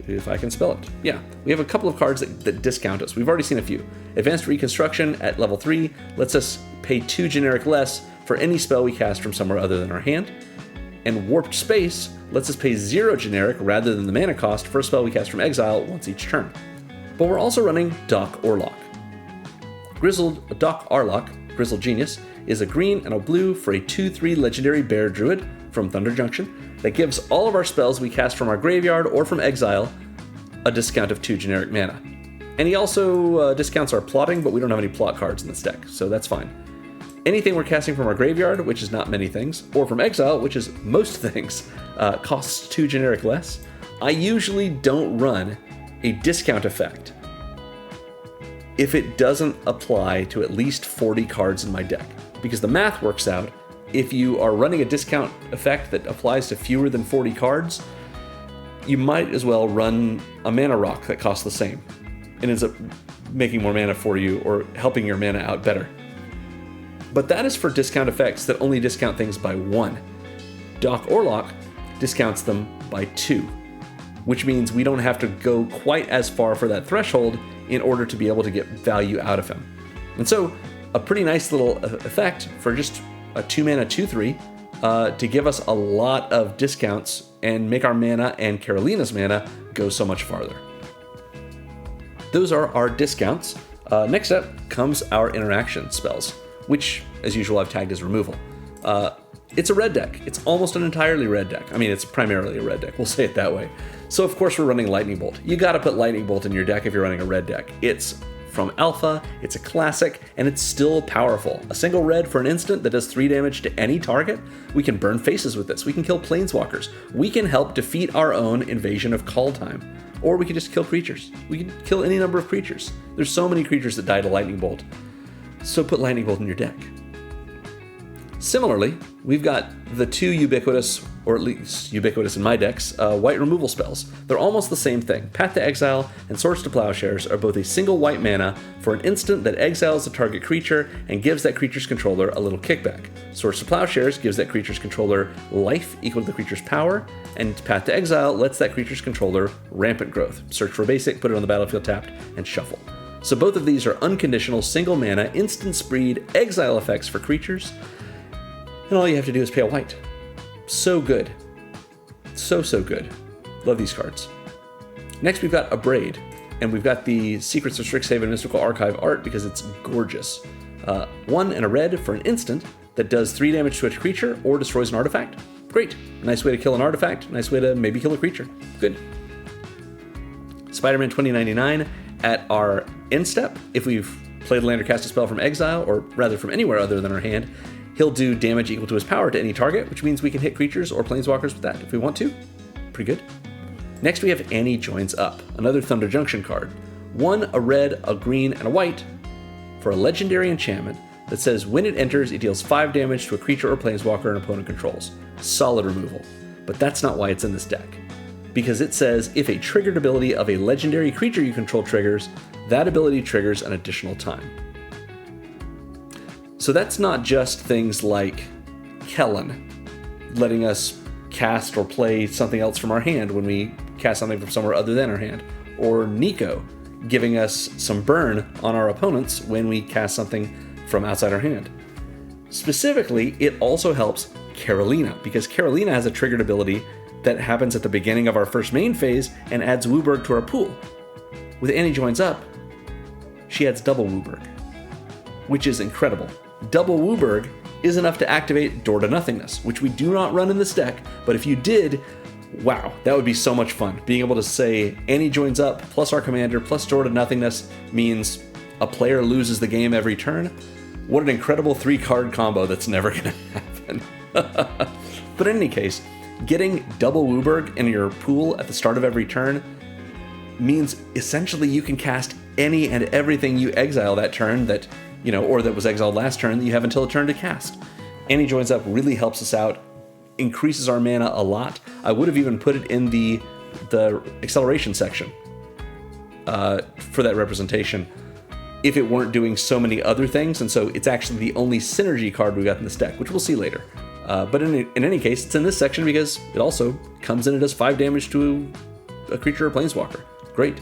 if I can spell it. Yeah, we have a couple of cards that discount us. We've already seen a few. Advanced Reconstruction at level 3 lets us pay 2 generic less for any spell we cast from somewhere other than our hand. And Warped Space lets us pay 0 generic rather than the mana cost for a spell we cast from exile once each turn. But we're also running Doc Orlok. Doc Orlok, Grizzled Genius, is a green and a blue for a 2/3 legendary bear druid from Thunder Junction that gives all of our spells we cast from our graveyard or from exile a discount of 2 generic mana. And he also discounts our plotting, but we don't have any plot cards in this deck, so that's fine. Anything we're casting from our graveyard, which is not many things, or from Exile, which is most things, costs 2 generic less. I usually don't run a discount effect if it doesn't apply to at least 40 cards in my deck, because the math works out. If you are running a discount effect that applies to fewer than 40 cards, you might as well run a mana rock that costs the same and ends up making more mana for you or helping your mana out better. But that is for discount effects that only discount things by 1. Doc Orlock discounts them by 2, which means we don't have to go quite as far for that threshold in order to be able to get value out of him. And so, a pretty nice little effect for just a 2-mana 2/3 to give us a lot of discounts and make our mana and Karolina's mana go so much farther. Those are our discounts. Next up comes our interaction spells, which, as usual, I've tagged as removal. It's a red deck. It's almost an entirely red deck. I mean, it's primarily a red deck, we'll say it that way. So of course we're running Lightning Bolt. You gotta put Lightning Bolt in your deck if you're running a red deck. It's from Alpha, it's a classic, and it's still powerful. A single red for an instant that does 3 damage to any target. We can burn faces with this. We can kill planeswalkers. We can help defeat our own invasion of call time. Or we can just kill creatures. We can kill any number of creatures. There's so many creatures that die to Lightning Bolt. So put Lightning Bolt in your deck. Similarly, we've got the 2 ubiquitous, or at least ubiquitous in my decks, white removal spells. They're almost the same thing. Path to Exile and Swords to Plowshares are both a single white mana for an instant that exiles the target creature and gives that creature's controller a little kickback. Swords to Plowshares gives that creature's controller life equal to the creature's power, and Path to Exile lets that creature's controller rampant growth. Search for a basic, put it on the battlefield tapped, and shuffle. So both of these are unconditional, single mana, instant speed, exile effects for creatures, and all you have to do is pay a white. So good. So good. Love these cards. Next we've got a Braid, and we've got the Secrets of Strixhaven Mystical Archive art because it's gorgeous. 1 and a red for an instant that does 3 damage to a creature or destroys an artifact. Great. Nice way to kill an artifact. Nice way to maybe kill a creature. Good. Spider-Man 2099 at our end step, if we've played a land or cast a spell from Exile, or rather from anywhere other than our hand, he'll do damage equal to his power to any target, which means we can hit creatures or planeswalkers with that if we want to. Pretty good. Next we have Annie Joins Up, another Thunder Junction card. 1, a red, a green, and a white for a legendary enchantment that says when it enters, it deals 5 damage to a creature or planeswalker an opponent controls. Solid removal. But that's not why it's in this deck. Because it says if a triggered ability of a legendary creature you control triggers, that ability triggers an additional time. So that's not just things like Kellen letting us cast or play something else from our hand when we cast something from somewhere other than our hand, or Nico giving us some burn on our opponents when we cast something from outside our hand. Specifically, it also helps Karolina, because Karolina has a triggered ability that happens at the beginning of our first main phase and adds Wooburg to our pool. With Annie Joins Up, she adds double Wooburg, which is incredible. Double Wooburg is enough to activate Door to Nothingness, which we do not run in this deck, but if you did, wow, that would be so much fun. Being able to say Annie Joins Up plus our commander plus Door to Nothingness means a player loses the game every turn. What an incredible 3-card combo that's never going to happen. But in any case, getting double Wooburg in your pool at the start of every turn means essentially you can cast any and everything you exile that turn that, or that was exiled last turn that you have until a turn to cast. Annie Joins Up really helps us out, increases our mana a lot. I would have even put it in the acceleration section for that representation if it weren't doing so many other things, and so it's actually the only synergy card we got in this deck, which we'll see later. But in any case, it's in this section because it also comes in and does 5 damage to a creature or planeswalker. Great.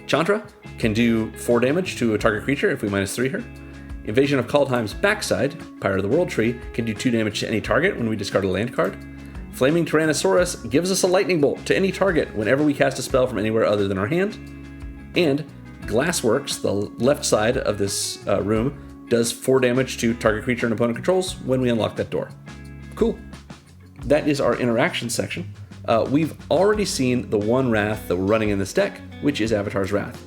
Chandra can do 4 damage to a target creature if we -3 her. Invasion of Kaldheim's Backside, Pyre of the World Tree, can do 2 damage to any target when we discard a land card. Flaming Tyrannosaurus gives us a lightning bolt to any target whenever we cast a spell from anywhere other than our hand. And Glassworks, the left side of this room, does 4 damage to target creature and opponent controls when we unlock that door. Cool. That is our interaction section. we've already seen the one Wrath that we're running in this deck, which is Avatar's Wrath.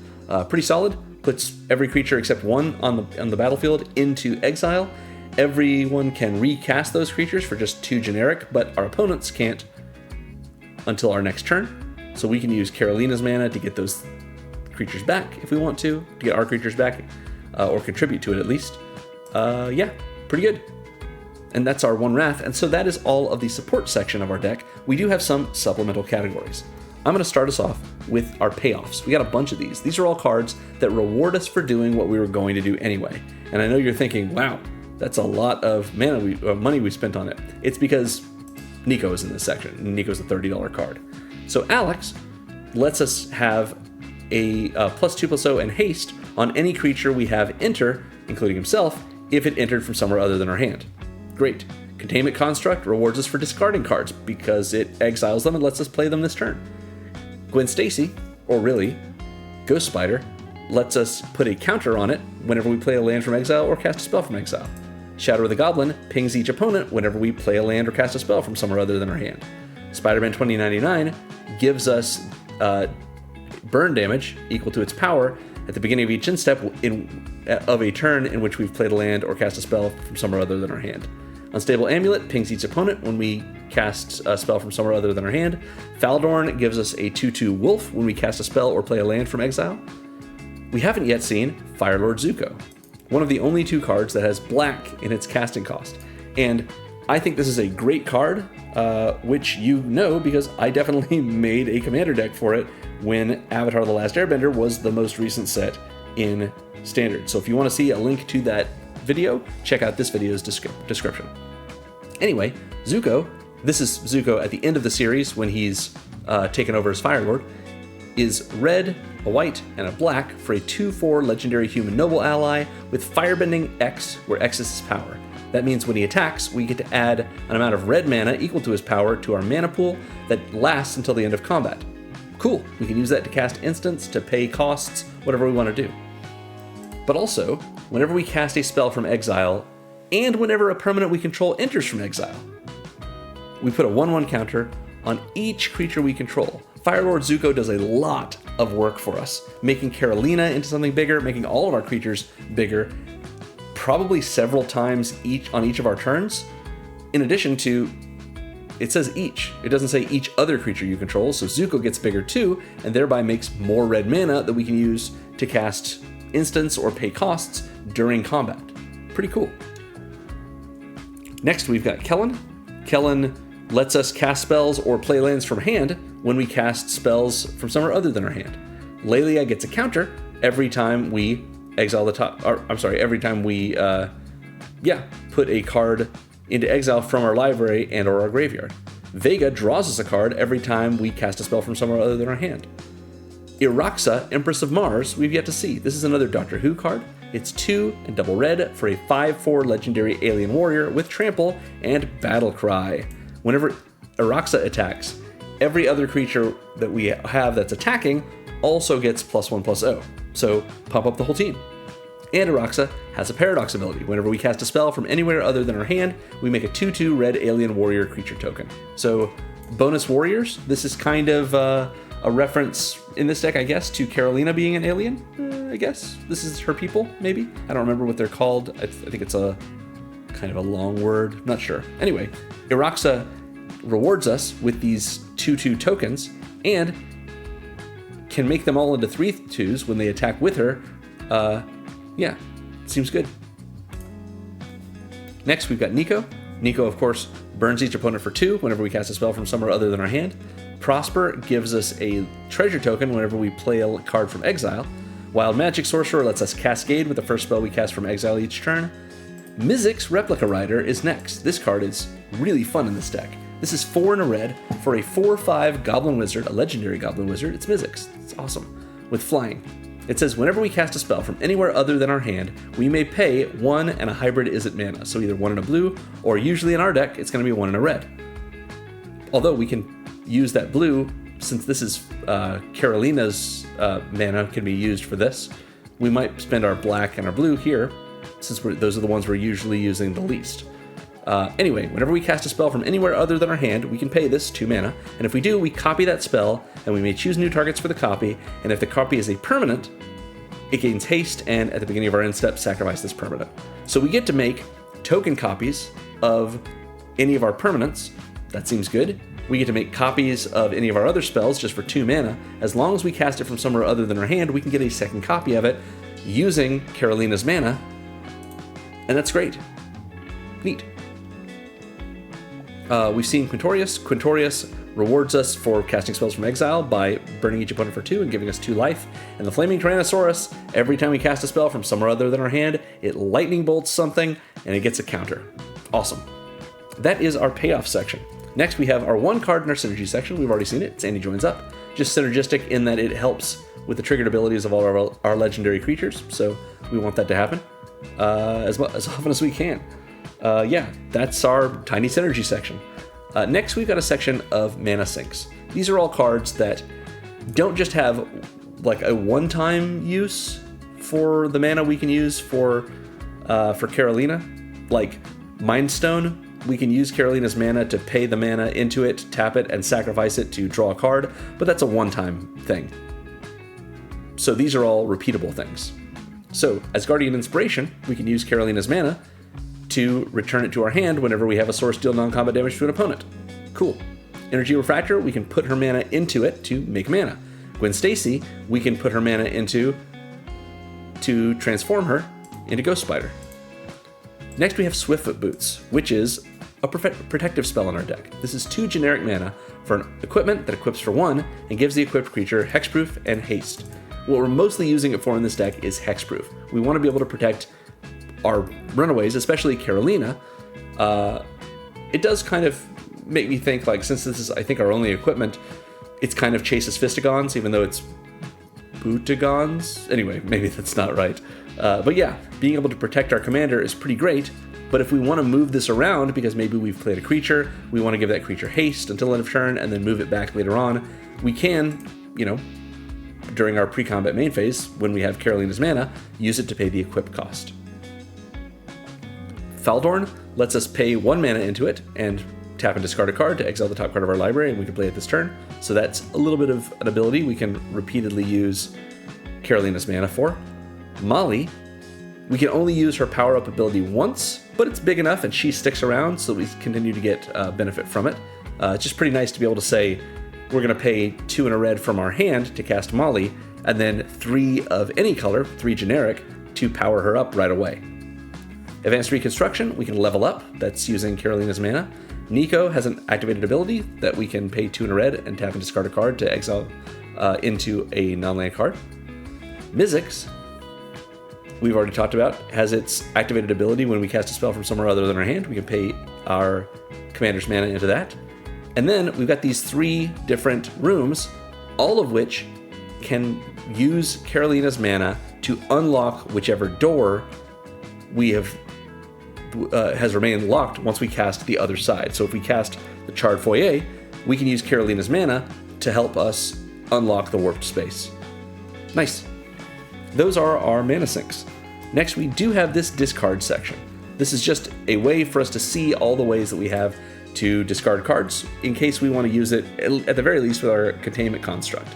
Pretty solid, puts every creature except one on the battlefield into exile. Everyone can recast those creatures for just 2 generic, but our opponents can't until our next turn. So we can use Karolina's mana to get those creatures back if we want to get our creatures back, or contribute to it at least. Yeah, pretty good. And that's our one Wrath, and so that is all of the support section of our deck. We do have some supplemental categories. I'm going to start us off with our Payoffs. We got a bunch of these. These are all cards that reward us for doing what we were going to do anyway. And I know you're thinking, wow, that's a lot of money we spent on it. It's because Nico is in this section, and Nico's a $30 card. So Alex lets us have a +2/+0 and haste on any creature we have enter, including himself, if it entered from somewhere other than our hand. Great. Containment Construct rewards us for discarding cards because it exiles them and lets us play them this turn. Gwen Stacy, or really, Ghost Spider, lets us put a counter on it whenever we play a land from exile or cast a spell from exile. Shadow of the Goblin pings each opponent whenever we play a land or cast a spell from somewhere other than our hand. Spider-Man 2099 gives us burn damage equal to its power at the beginning of each instep of a turn in which we've played a land or cast a spell from somewhere other than our hand. Unstable Amulet pings each opponent when we cast a spell from somewhere other than our hand. Faldorn gives us a 2/2 Wolf when we cast a spell or play a land from exile. We haven't yet seen Firelord Zuko, one of the only 2 cards that has black in its casting cost. And I think this is a great card, which you know because I definitely made a commander deck for it when Avatar: The Last Airbender was the most recent set in Standard. So if you want to see a link to that video, check out this video's description. Anyway, Zuko, this is Zuko at the end of the series when he's taken over as Firelord, is red, a white, and a black for a 2/4 legendary human noble ally with Firebending X, where X is his power. That means when he attacks, we get to add an amount of red mana equal to his power to our mana pool that lasts until the end of combat. Cool, we can use that to cast instants, to pay costs, whatever we want to do. But also, whenever we cast a spell from exile, and whenever a permanent we control enters from exile, we put a 1/1 counter on each creature we control. Firelord Zuko does a lot of work for us, making Karolina into something bigger, making all of our creatures bigger, probably several times on each of our turns. In addition to, it says each. It doesn't say each other creature you control, so Zuko gets bigger too, and thereby makes more red mana that we can use to cast instants or pay costs during combat. Pretty cool. Next, we've got Kellen. Kellen lets us cast spells or play lands from hand when we cast spells from somewhere other than our hand. Lelia gets a counter every time we exile every time we put a card into exile from our library and or our graveyard. Vega draws us a card every time we cast a spell from somewhere other than our hand. Iraxa, Empress of Mars, we've yet to see. This is another Doctor Who card. It's 2 and double red for a 5/4 legendary alien warrior with trample and battle cry. Whenever Iraxa attacks, every other creature that we have that's attacking also gets +1/+0. So pump up the whole team. And Iraxa has a paradox ability. Whenever we cast a spell from anywhere other than our hand, we make a 2/2 red alien warrior creature token. So bonus warriors, this is kind of a reference in this deck, I guess, to Karolina being an alien, I guess. This is her people, maybe? I don't remember what they're called. I think it's a kind of a long word. I'm not sure. Anyway, Iraxa rewards us with these 2/2 tokens and can make them all into 3/2s when they attack with her. Yeah, seems good. Next, we've got Nico. Nico, of course, burns each opponent for 2 whenever we cast a spell from somewhere other than our hand. Prosper gives us a treasure token whenever we play a card from exile. Wild Magic Sorcerer lets us cascade with the first spell we cast from exile each turn. Mizzix Replica Rider is next. This card is really fun in this deck. This is 4 and a red for a 4/5 Goblin Wizard, a legendary Goblin Wizard. It's Mizzix. It's awesome. With flying. It says whenever we cast a spell from anywhere other than our hand, we may pay 1 and a hybrid Izzet mana. So either 1 and a blue, or usually in our deck, it's going to be 1 and a red. Although we can use that blue, since this is Karolina's mana can be used for this, we might spend our black and our blue here, since those are the ones we're usually using the least. Anyway, whenever we cast a spell from anywhere other than our hand, we can pay this 2 mana, and if we do, we copy that spell, and we may choose new targets for the copy, and if the copy is a permanent, it gains haste, and at the beginning of our end step, sacrifice this permanent. So we get to make token copies of any of our permanents. That seems good. We get to make copies of any of our other spells just for 2 mana. As long as we cast it from somewhere other than our hand, we can get a second copy of it using Karolina's mana, and that's great. Neat. We've seen Quintorius. Quintorius rewards us for casting spells from Exile by burning each opponent for 2 and giving us 2 life. And the Flaming Tyrannosaurus, every time we cast a spell from somewhere other than our hand, it lightning bolts something and it gets a counter. Awesome. That is our payoff section. Next, we have our 1 card in our synergy section. We've already seen it. Sandy joins up. Just synergistic in that it helps with the triggered abilities of all our legendary creatures. So we want that to happen as often as we can. Yeah, that's our tiny synergy section. Next, we've got a section of mana sinks. These are all cards that don't just have like a one-time use for the mana we can use for Karolina. Like Mind Stone, we can use Karolina's mana to pay the mana into it, tap it, and sacrifice it to draw a card, but that's a one-time thing. So these are all repeatable things. So as Guardian Inspiration, we can use Karolina's mana to return it to our hand whenever we have a source deal non-combat damage to an opponent. Cool. Energy Refractor, we can put her mana into it to make mana. Gwen Stacy, we can put her mana into to transform her into Ghost Spider. Next we have Swiftfoot Boots, which is a protective spell in our deck. This is 2 generic mana for an equipment that equips for 1 and gives the equipped creature hexproof and haste. What we're mostly using it for in this deck is hexproof. We want to be able to protect our Runaways, especially Karolina. It does kind of make me think, like, since this is, I think, our only equipment, it's kind of Chase's Fistigons, even though it's Bootagons. Anyway, maybe that's not right. But yeah, being able to protect our commander is pretty great, but if we want to move this around, because maybe we've played a creature, we want to give that creature haste until end of turn, and then move it back later on, we can, you know, during our pre-combat main phase, when we have Karolina's mana, use it to pay the equip cost. Faldorn lets us pay 1 mana into it and tap and discard a card to exile the top card of our library, and we can play it this turn. So that's a little bit of an ability we can repeatedly use Karolina's mana for. Molly, we can only use her power-up ability once, but it's big enough and she sticks around, so we continue to get benefit from it. It's just pretty nice to be able to say, we're going to pay 2 and a red from our hand to cast Molly, and then 3 of any color, 3 generic, to power her up right away. Advanced Reconstruction, we can level up. That's using Karolina's mana. Nico has an activated ability that we can pay 2 and a red and tap and discard a card to exile into a non-land card. Mizzix, we've already talked about, has its activated ability when we cast a spell from somewhere other than our hand. We can pay our commander's mana into that. And then we've got these 3 different rooms, all of which can use Karolina's mana to unlock whichever door we have has remained locked once we cast the other side. So if we cast the Charred Foyer, we can use Karolina's mana to help us unlock the warped space. Nice. Those are our mana sinks. Next, we do have this discard section. This is just a way for us to see all the ways that we have to discard cards in case we want to use it, at the very least, with our containment construct.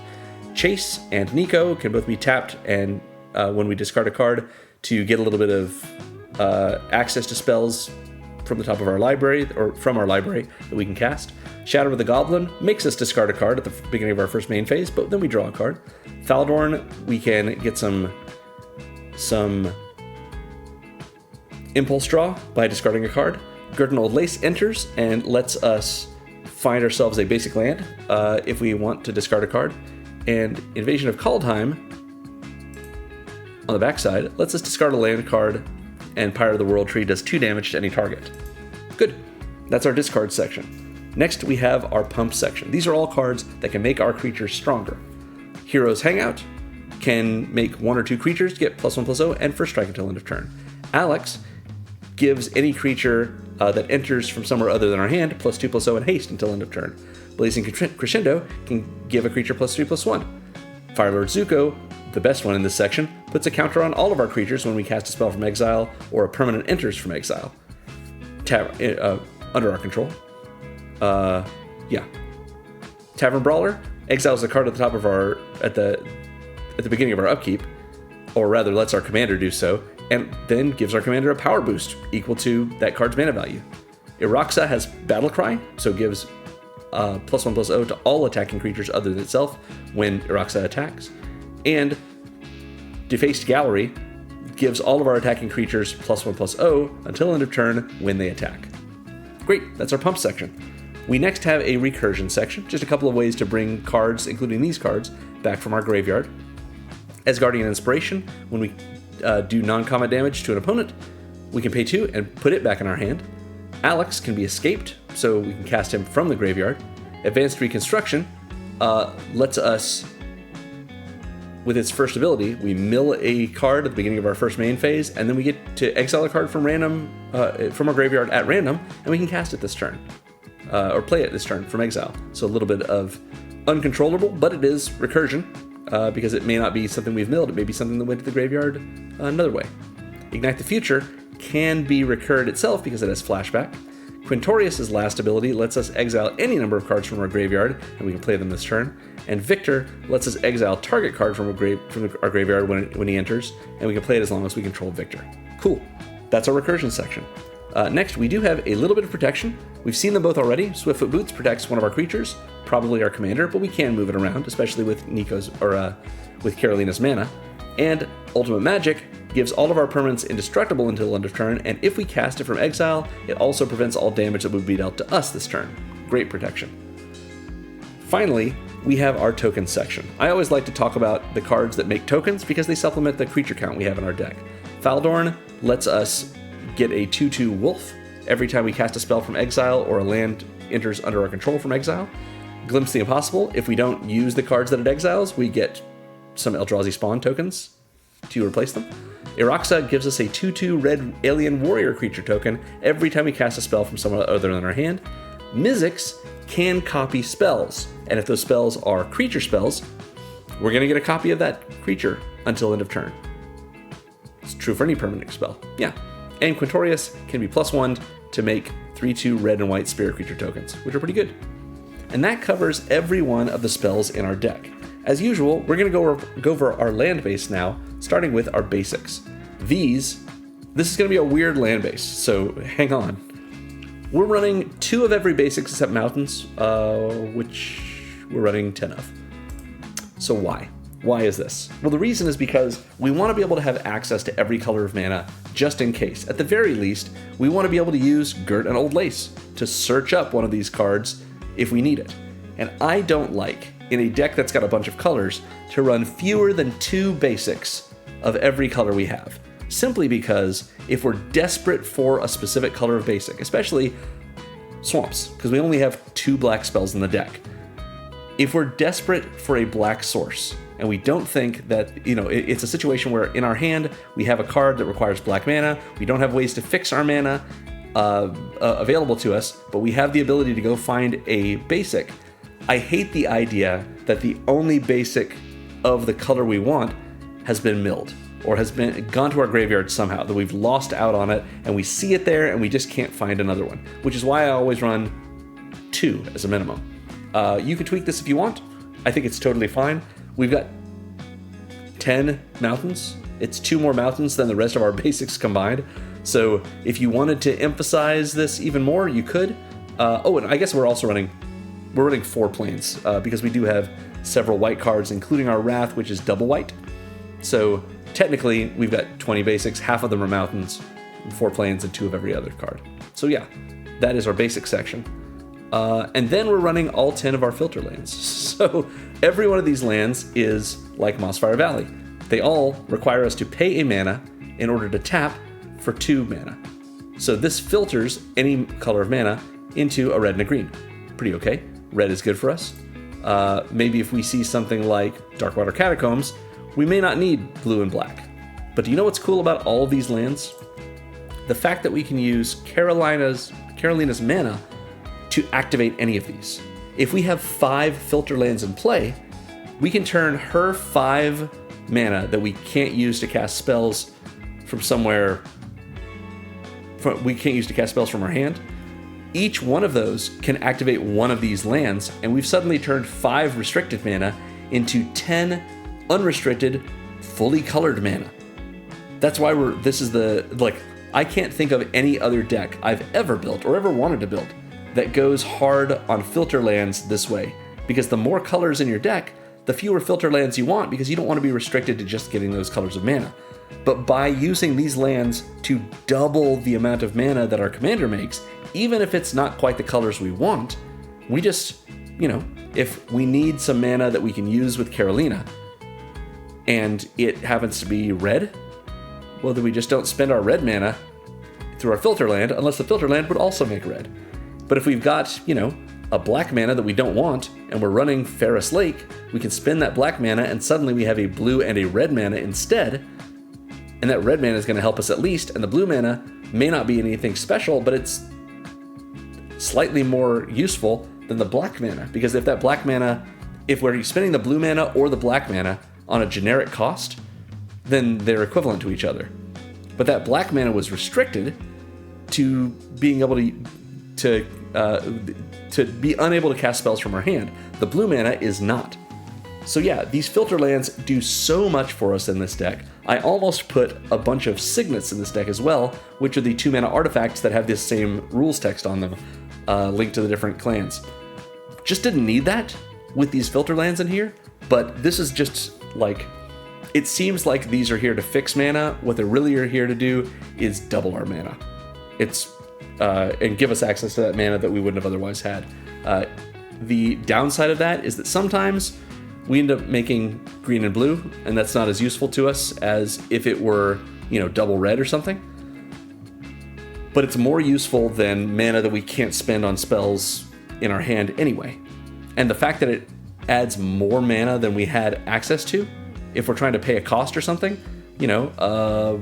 Chase and Nico can both be tapped, and when we discard a card, to get a little bit of access to spells from the top of our library, or from our library, that we can cast. Shadow of the Goblin makes us discard a card at the beginning of our first main phase, but then we draw a card. Faldorn, we can get some impulse draw by discarding a card. Gurden Old Lace enters and lets us find ourselves a basic land if we want to discard a card. And Invasion of Kaldheim, on the backside, lets us discard a land card, and Pyre of the World Tree does 2 damage to any target. Good. That's our discard section. Next, we have our pump section. These are all cards that can make our creatures stronger. Hero's Hangout can make 1 or 2 creatures get +1/+0 and first strike until end of turn. Alex gives any creature that enters from somewhere other than our hand +2/+0 and haste until end of turn. Blazing Crescendo can give a creature +3/+1. Firelord Zuko, the best one in this section, puts a counter on all of our creatures when we cast a spell from exile or a permanent enters from exile. under our control. Yeah. Tavern Brawler exiles a card at the top of our at the beginning of our upkeep, or rather lets our commander do so, and then gives our commander a power boost equal to that card's mana value. Iraxa has Battle Cry, so gives +1/+0 to all attacking creatures other than itself when Iraxa attacks. And Defaced Gallery gives all of our attacking creatures +1/+0 until end of turn when they attack. Great, that's our pump section. We next have a recursion section, just a couple of ways to bring cards, including these cards, back from our graveyard. Asgardian Inspiration, when we do non-combat damage to an opponent, we can pay 2 and put it back in our hand. Alex can be escaped, so we can cast him from the graveyard. Advanced Reconstruction lets us, with its first ability, we mill a card at the beginning of our first main phase, and then we get to exile a card from our graveyard at random, and we can cast it this turn, or play it this turn from exile. So a little bit of uncontrollable, but it is recursion, because it may not be something we've milled, it may be something that went to the graveyard another way. Ignite the Future can be recurred itself because it has flashback. Quintorius' last ability lets us exile any number of cards from our graveyard, and we can play them this turn. And Victor lets us exile target card from our graveyard when he enters, and we can play it as long as we control Victor. Cool. That's our recursion section. Next, we do have a little bit of protection. We've seen them both already. Swiftfoot Boots protects one of our creatures, probably our commander, but we can move it around, especially with with Karolina's mana. And Ultimate Magic gives all of our permanents indestructible until end of turn, and if we cast it from exile, it also prevents all damage that would be dealt to us this turn. Great protection. Finally, we have our tokens section. I always like to talk about the cards that make tokens because they supplement the creature count we have in our deck. Faldorn lets us get a 2/2 wolf every time we cast a spell from exile or a land enters under our control from exile. Glimpse the Impossible, if we don't use the cards that it exiles, we get some Eldrazi Spawn tokens to replace them. Iraxa gives us a 2/2 red alien warrior creature token every time we cast a spell from someone other than our hand. Mizzix can copy spells, and if those spells are creature spells, we're going to get a copy of that creature until end of turn. It's true for any permanent spell. Yeah. And Quintorius can be +1 to make 3/2 red and white spirit creature tokens, which are pretty good. And that covers every one of the spells in our deck. As usual, we're going to go over our land base now, starting with our basics. This is going to be a weird land base, so hang on. We're running 2 of every basics except mountains, which we're running 10 of. So why? Why is this? Well, the reason is because we want to be able to have access to every color of mana, just in case. At the very least, we want to be able to use Gert and Old Lace to search up one of these cards if we need it. And I don't like, in a deck that's got a bunch of colors, to run fewer than 2 basics of every color we have. Simply because if we're desperate for a specific color of basic, especially swamps, because we only have 2 black spells in the deck. If we're desperate for a black source, and we don't think that, it's a situation where in our hand we have a card that requires black mana, we don't have ways to fix our mana available to us, but we have the ability to go find a basic. I hate the idea that the only basic of the color we want has been milled, or has gone to our graveyard somehow, that we've lost out on it, and we see it there and we just can't find another one, which is why I always run 2 as a minimum. You can tweak this if you want. I think it's totally fine. We've got 10 mountains. It's 2 more mountains than the rest of our basics combined. So if you wanted to emphasize this even more, you could. And I guess we're running 4 plains, because we do have several white cards, including our Wrath, which is double white. So technically, we've got 20 basics, half of them are mountains, 4 plains, and 2 of every other card. So yeah, that is our basic section. And then we're running all 10 of our filter lands. So every one of these lands is like Mossfire Valley. They all require us to pay a mana in order to tap for 2 mana. So this filters any color of mana into a red and a green. Pretty okay. Red is good for us. Maybe if we see something like Darkwater Catacombs, we may not need blue and black. But do you know what's cool about all of these lands? The fact that we can use Karolina's mana to activate any of these. If we have 5 filter lands in play, we can turn her 5 mana that we can't use to cast spells from somewhere we can't use to cast spells from our hand. Each one of those can activate one of these lands, and we've suddenly turned 5 restricted mana into 10 unrestricted, fully colored mana. That's why I can't think of any other deck I've ever built or ever wanted to build that goes hard on filter lands this way. Because the more colors in your deck, the fewer filter lands you want, because you don't want to be restricted to just getting those colors of mana. But by using these lands to double the amount of mana that our commander makes, even if it's not quite the colors we want, we just, if we need some mana that we can use with Karolina, and it happens to be red, well, then we just don't spend our red mana through our filter land, unless the filter land would also make red. But if we've got, a black mana that we don't want, and we're running Ferris Lake, we can spend that black mana, and suddenly we have a blue and a red mana instead, and that red mana is going to help us at least, and the blue mana may not be anything special, but it's slightly more useful than the black mana, because if that black mana, if we're spending the blue mana or the black mana on a generic cost, then they're equivalent to each other. But that black mana was restricted to being able to be unable to cast spells from our hand. The blue mana is not. So yeah, these filter lands do so much for us in this deck. I almost put a bunch of signets in this deck as well, which are the 2 mana artifacts that have this same rules text on them, linked to the different clans. Just didn't need that with these filter lands in here, but this is just it seems like these are here to fix mana. What they really are here to do is double our mana. And give us access to that mana that we wouldn't have otherwise had. The downside of that is that sometimes we end up making green and blue, and that's not as useful to us as if it were, double red or something. But it's more useful than mana that we can't spend on spells in our hand anyway. And the fact that it adds more mana than we had access to, if we're trying to pay a cost or something, a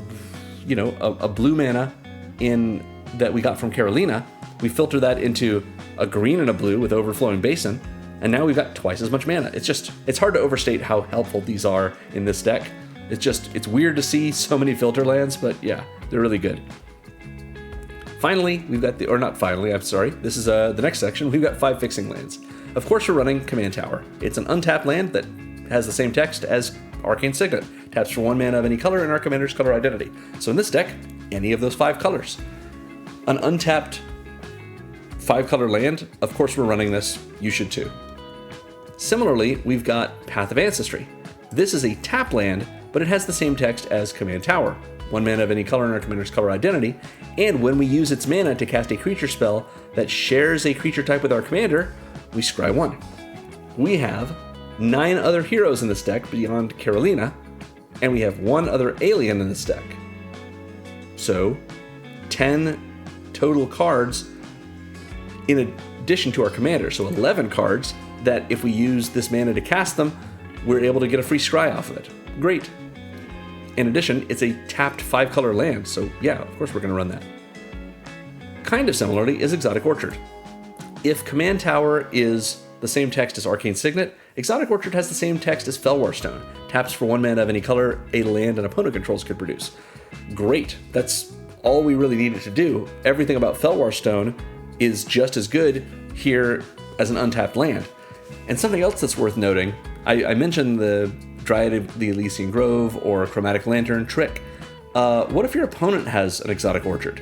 blue mana that we got from Karolina, we filter that into a green and a blue with Overflowing Basin, and now we've got twice as much mana. It's hard to overstate how helpful these are in this deck. It's weird to see so many filter lands, but yeah, they're really good. Finally, we've got this is the next section. We've got 5 fixing lands. Of course, we're running Command Tower. It's an untapped land that has the same text as Arcane Signet. Taps for 1 mana of any color in our commander's color identity. So in this deck, any of those 5 colors. An untapped 5-color land, of course we're running this, you should too. Similarly, we've got Path of Ancestry. This is a tap land, but it has the same text as Command Tower. 1 mana of any color in our commander's color identity, and when we use its mana to cast a creature spell that shares a creature type with our commander, we scry 1. We have 9 other heroes in this deck beyond Karolina, and we have 1 other alien in this deck. So, 10 total cards in addition to our commander. So 11 cards that if we use this mana to cast them, we're able to get a free scry off of it. Great. In addition, it's a tapped 5-color land, so yeah, of course we're going to run that. Kind of similarly is Exotic Orchard. If Command Tower is the same text as Arcane Signet, Exotic Orchard has the same text as Fellwar Stone. Taps for 1 mana of any color a land an opponent controls could produce. Great. That's all we really needed to do. Everything about Fellwar Stone is just as good here as an untapped land. And something else that's worth noting, I mentioned the Dryad of the Elysian Grove or Chromatic Lantern trick. What if your opponent has an Exotic Orchard?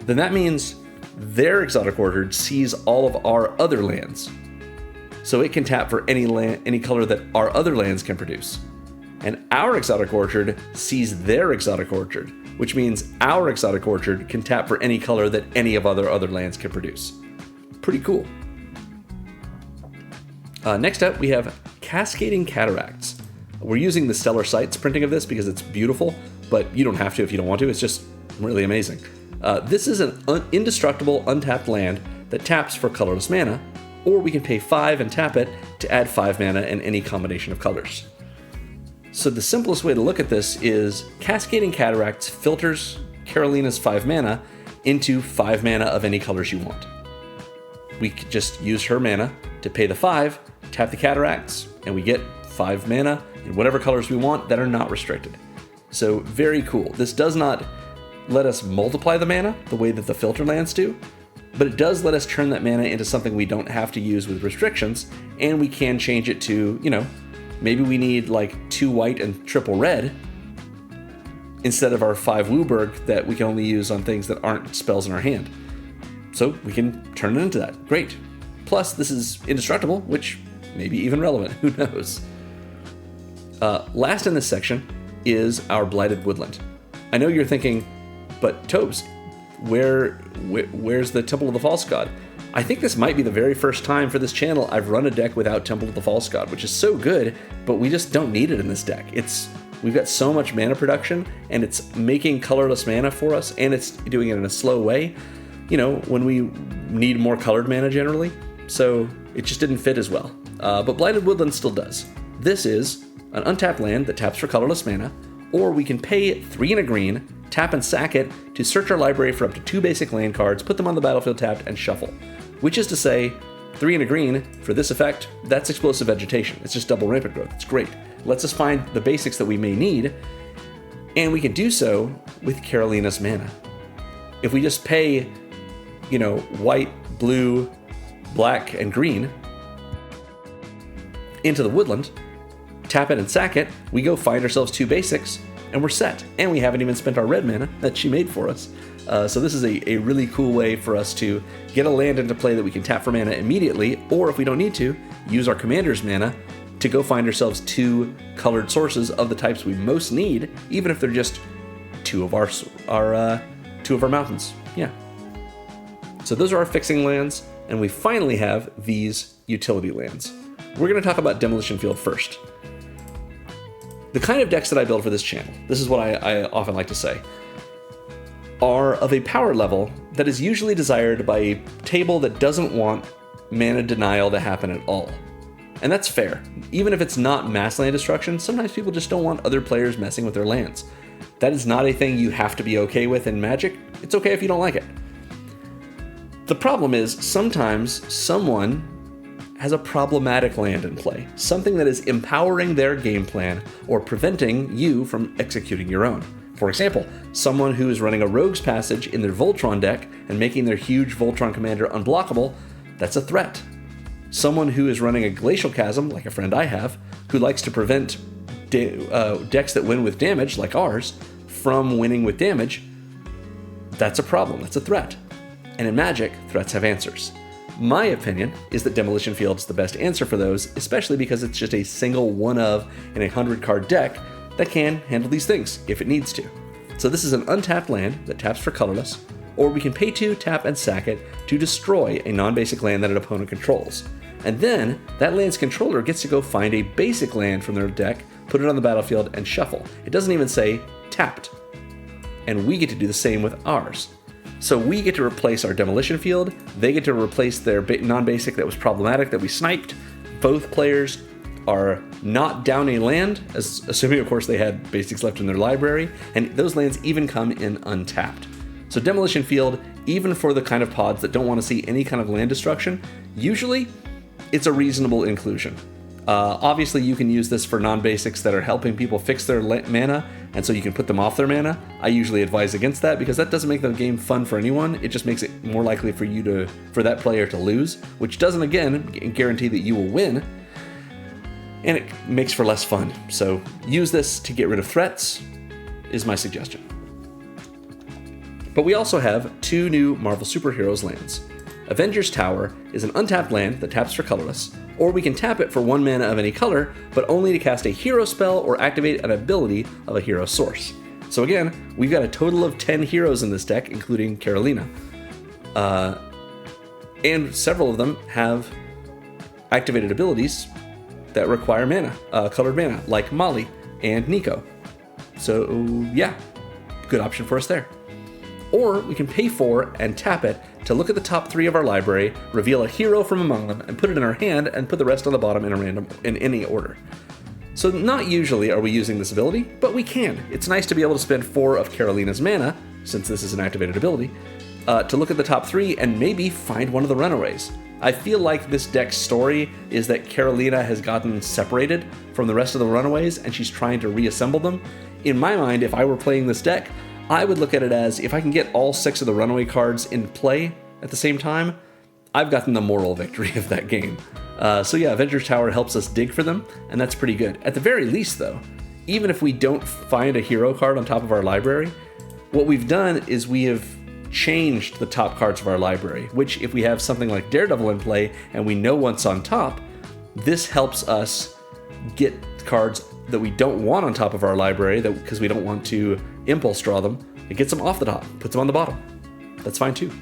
Then that means their Exotic Orchard sees all of our other lands. So it can tap for any color that our other lands can produce. And our Exotic Orchard sees their Exotic Orchard, which means our Exotic Orchard can tap for any color that any of our other lands can produce. Pretty cool. Next up, we have Cascading Cataracts. We're using the Stellar Sights printing of this because it's beautiful, but you don't have to if you don't want to. It's just really amazing. This is an indestructible untapped land that taps for colorless mana, or we can pay 5 and tap it to add 5 mana in any combination of colors. So the simplest way to look at this is Cascading Cataracts filters Karolina's 5 mana into 5 mana of any colors you want. We could just use her mana to pay the 5, tap the Cataracts, and we get 5 mana in whatever colors we want that are not restricted. So very cool. This does not let us multiply the mana the way that the filter lands do, but it does let us turn that mana into something we don't have to use with restrictions, and we can change it to, maybe we need like 2 white and triple red instead of our 5 Wooburg that we can only use on things that aren't spells in our hand. So we can turn it into that. Great. Plus, this is indestructible, which may be even relevant. Who knows? Last in this section is our Blighted Woodland. I know you're thinking, but Tobes, where's the Temple of the False God? I think this might be the very first time for this channel I've run a deck without Temple of the False God, which is so good, but we just don't need it in this deck. We've got so much mana production, and it's making colorless mana for us, and it's doing it in a slow way, when we need more colored mana generally, so it just didn't fit as well. But Blighted Woodland still does. This is an untapped land that taps for colorless mana, or we can pay 3 and a green, tap and sack it to search our library for up to 2 basic land cards, put them on the battlefield tapped, and shuffle. Which is to say, 3 and a green, for this effect, that's explosive vegetation. It's just double rampant growth. It's great. Lets us find the basics that we may need, and we can do so with Karolina's mana. If we just pay, white, blue, black, and green into the woodland, tap it and sack it, we go find ourselves 2 basics, and we're set. And we haven't even spent our red mana that she made for us. So this is a really cool way for us to get a land into play that we can tap for mana immediately, or if we don't need to, use our commander's mana to go find ourselves 2 colored sources of the types we most need, even if they're just 2 of our 2 of our mountains. Yeah. So those are our fixing lands, and we finally have these utility lands. We're going to talk about Demolition Field first. The kind of decks that I build for this channel, this is what I often like to say, are of a power level that is usually desired by a table that doesn't want mana denial to happen at all. And that's fair. Even if it's not mass land destruction, sometimes people just don't want other players messing with their lands. That is not a thing you have to be okay with in Magic. It's okay if you don't like it. The problem is sometimes someone has a problematic land in play, something that is empowering their game plan or preventing you from executing your own. For example, someone who is running a Rogue's Passage in their Voltron deck and making their huge Voltron commander unblockable, that's a threat. Someone who is running a Glacial Chasm, like a friend I have, who likes to prevent decks that win with damage, like ours, from winning with damage, that's a problem, that's a threat. And in Magic, threats have answers. My opinion is that Demolition Field is the best answer for those, especially because it's just a single one of in a 100 card deck that can handle these things if it needs to. So this is an untapped land that taps for colorless, or we can pay 2, tap, and sack it to destroy a non-basic land that an opponent controls. And then that land's controller gets to go find a basic land from their deck, put it on the battlefield, and shuffle. It doesn't even say tapped. And we get to do the same with ours. So we get to replace our Demolition Field, they get to replace their non-basic that was problematic that we sniped. Both players are not down a land, assuming of course they had basics left in their library, and those lands even come in untapped. So Demolition Field, even for the kind of pods that don't want to see any kind of land destruction, usually it's a reasonable inclusion. Obviously you can use this for non-basics that are helping people fix their mana, and so you can put them off their mana. I usually advise against that because that doesn't make the game fun for anyone. It just makes it more likely for that player to lose, which doesn't again guarantee that you will win, and it makes for less fun. So use this to get rid of threats is my suggestion. But we also have 2 new Marvel Superheroes lands. Avengers Tower is an untapped land that taps for colorless, or we can tap it for 1 mana of any color, but only to cast a hero spell or activate an ability of a hero source. So again, we've got a total of 10 heroes in this deck, including Karolina. And several of them have activated abilities that require mana, colored mana, like Molly and Nico. So yeah, good option for us there. Or we can pay 4 and tap it to look at the top 3 of our library, reveal a hero from among them, and put it in our hand, and put the rest on the bottom in any order. So not usually are we using this ability, but we can. It's nice to be able to spend 4 of Karolina's mana, since this is an activated ability, to look at the top 3 and maybe find one of the Runaways. I feel like this deck's story is that Karolina has gotten separated from the rest of the Runaways, and she's trying to reassemble them. In my mind, if I were playing this deck, I would look at it as, if I can get all 6 of the Runaway cards in play at the same time, I've gotten the moral victory of that game. So yeah, Avengers Tower helps us dig for them, and that's pretty good. At the very least though, even if we don't find a hero card on top of our library, what we've done is we have changed the top cards of our library, which if we have something like Daredevil in play and we know what's on top, this helps us get cards that we don't want on top of our library, because we don't want to impulse draw them. It gets them off the top, puts them on the bottom. That's fine too.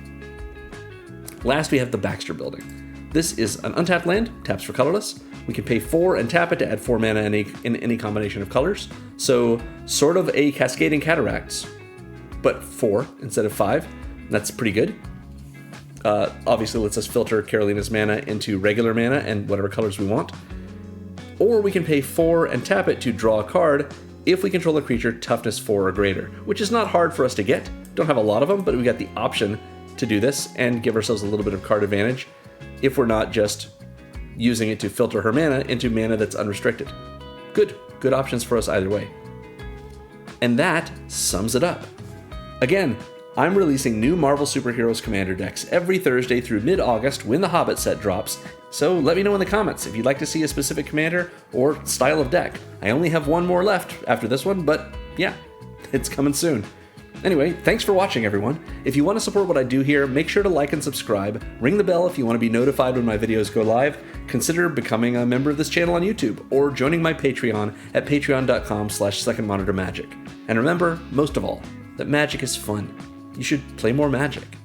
Last, we have the Baxter Building. This is an untapped land, taps for colorless. We can pay 4 and tap it to add 4 mana in any combination of colors. So sort of a Cascading Cataracts, but 4 instead of 5. That's pretty good. Obviously lets us filter Karolina's mana into regular mana and whatever colors we want. Or we can pay 4 and tap it to draw a card if we control a creature toughness 4 or greater, which is not hard for us to get. Don't have a lot of them, but we got the option to do this and give ourselves a little bit of card advantage if we're not just using it to filter her mana into mana that's unrestricted. Good options for us either way. And that sums it up. Again, I'm releasing new Marvel Superheroes Commander decks every Thursday through mid-August when the Hobbit set drops, so let me know in the comments if you'd like to see a specific commander or style of deck. I only have one more left after this one, but yeah, it's coming soon. Anyway, thanks for watching, everyone. If you want to support what I do here, make sure to like and subscribe, ring the bell if you want to be notified when my videos go live, consider becoming a member of this channel on YouTube, or joining my Patreon at patreon.com/secondmonitormagic. And remember, most of all, that magic is fun. You should play more Magic.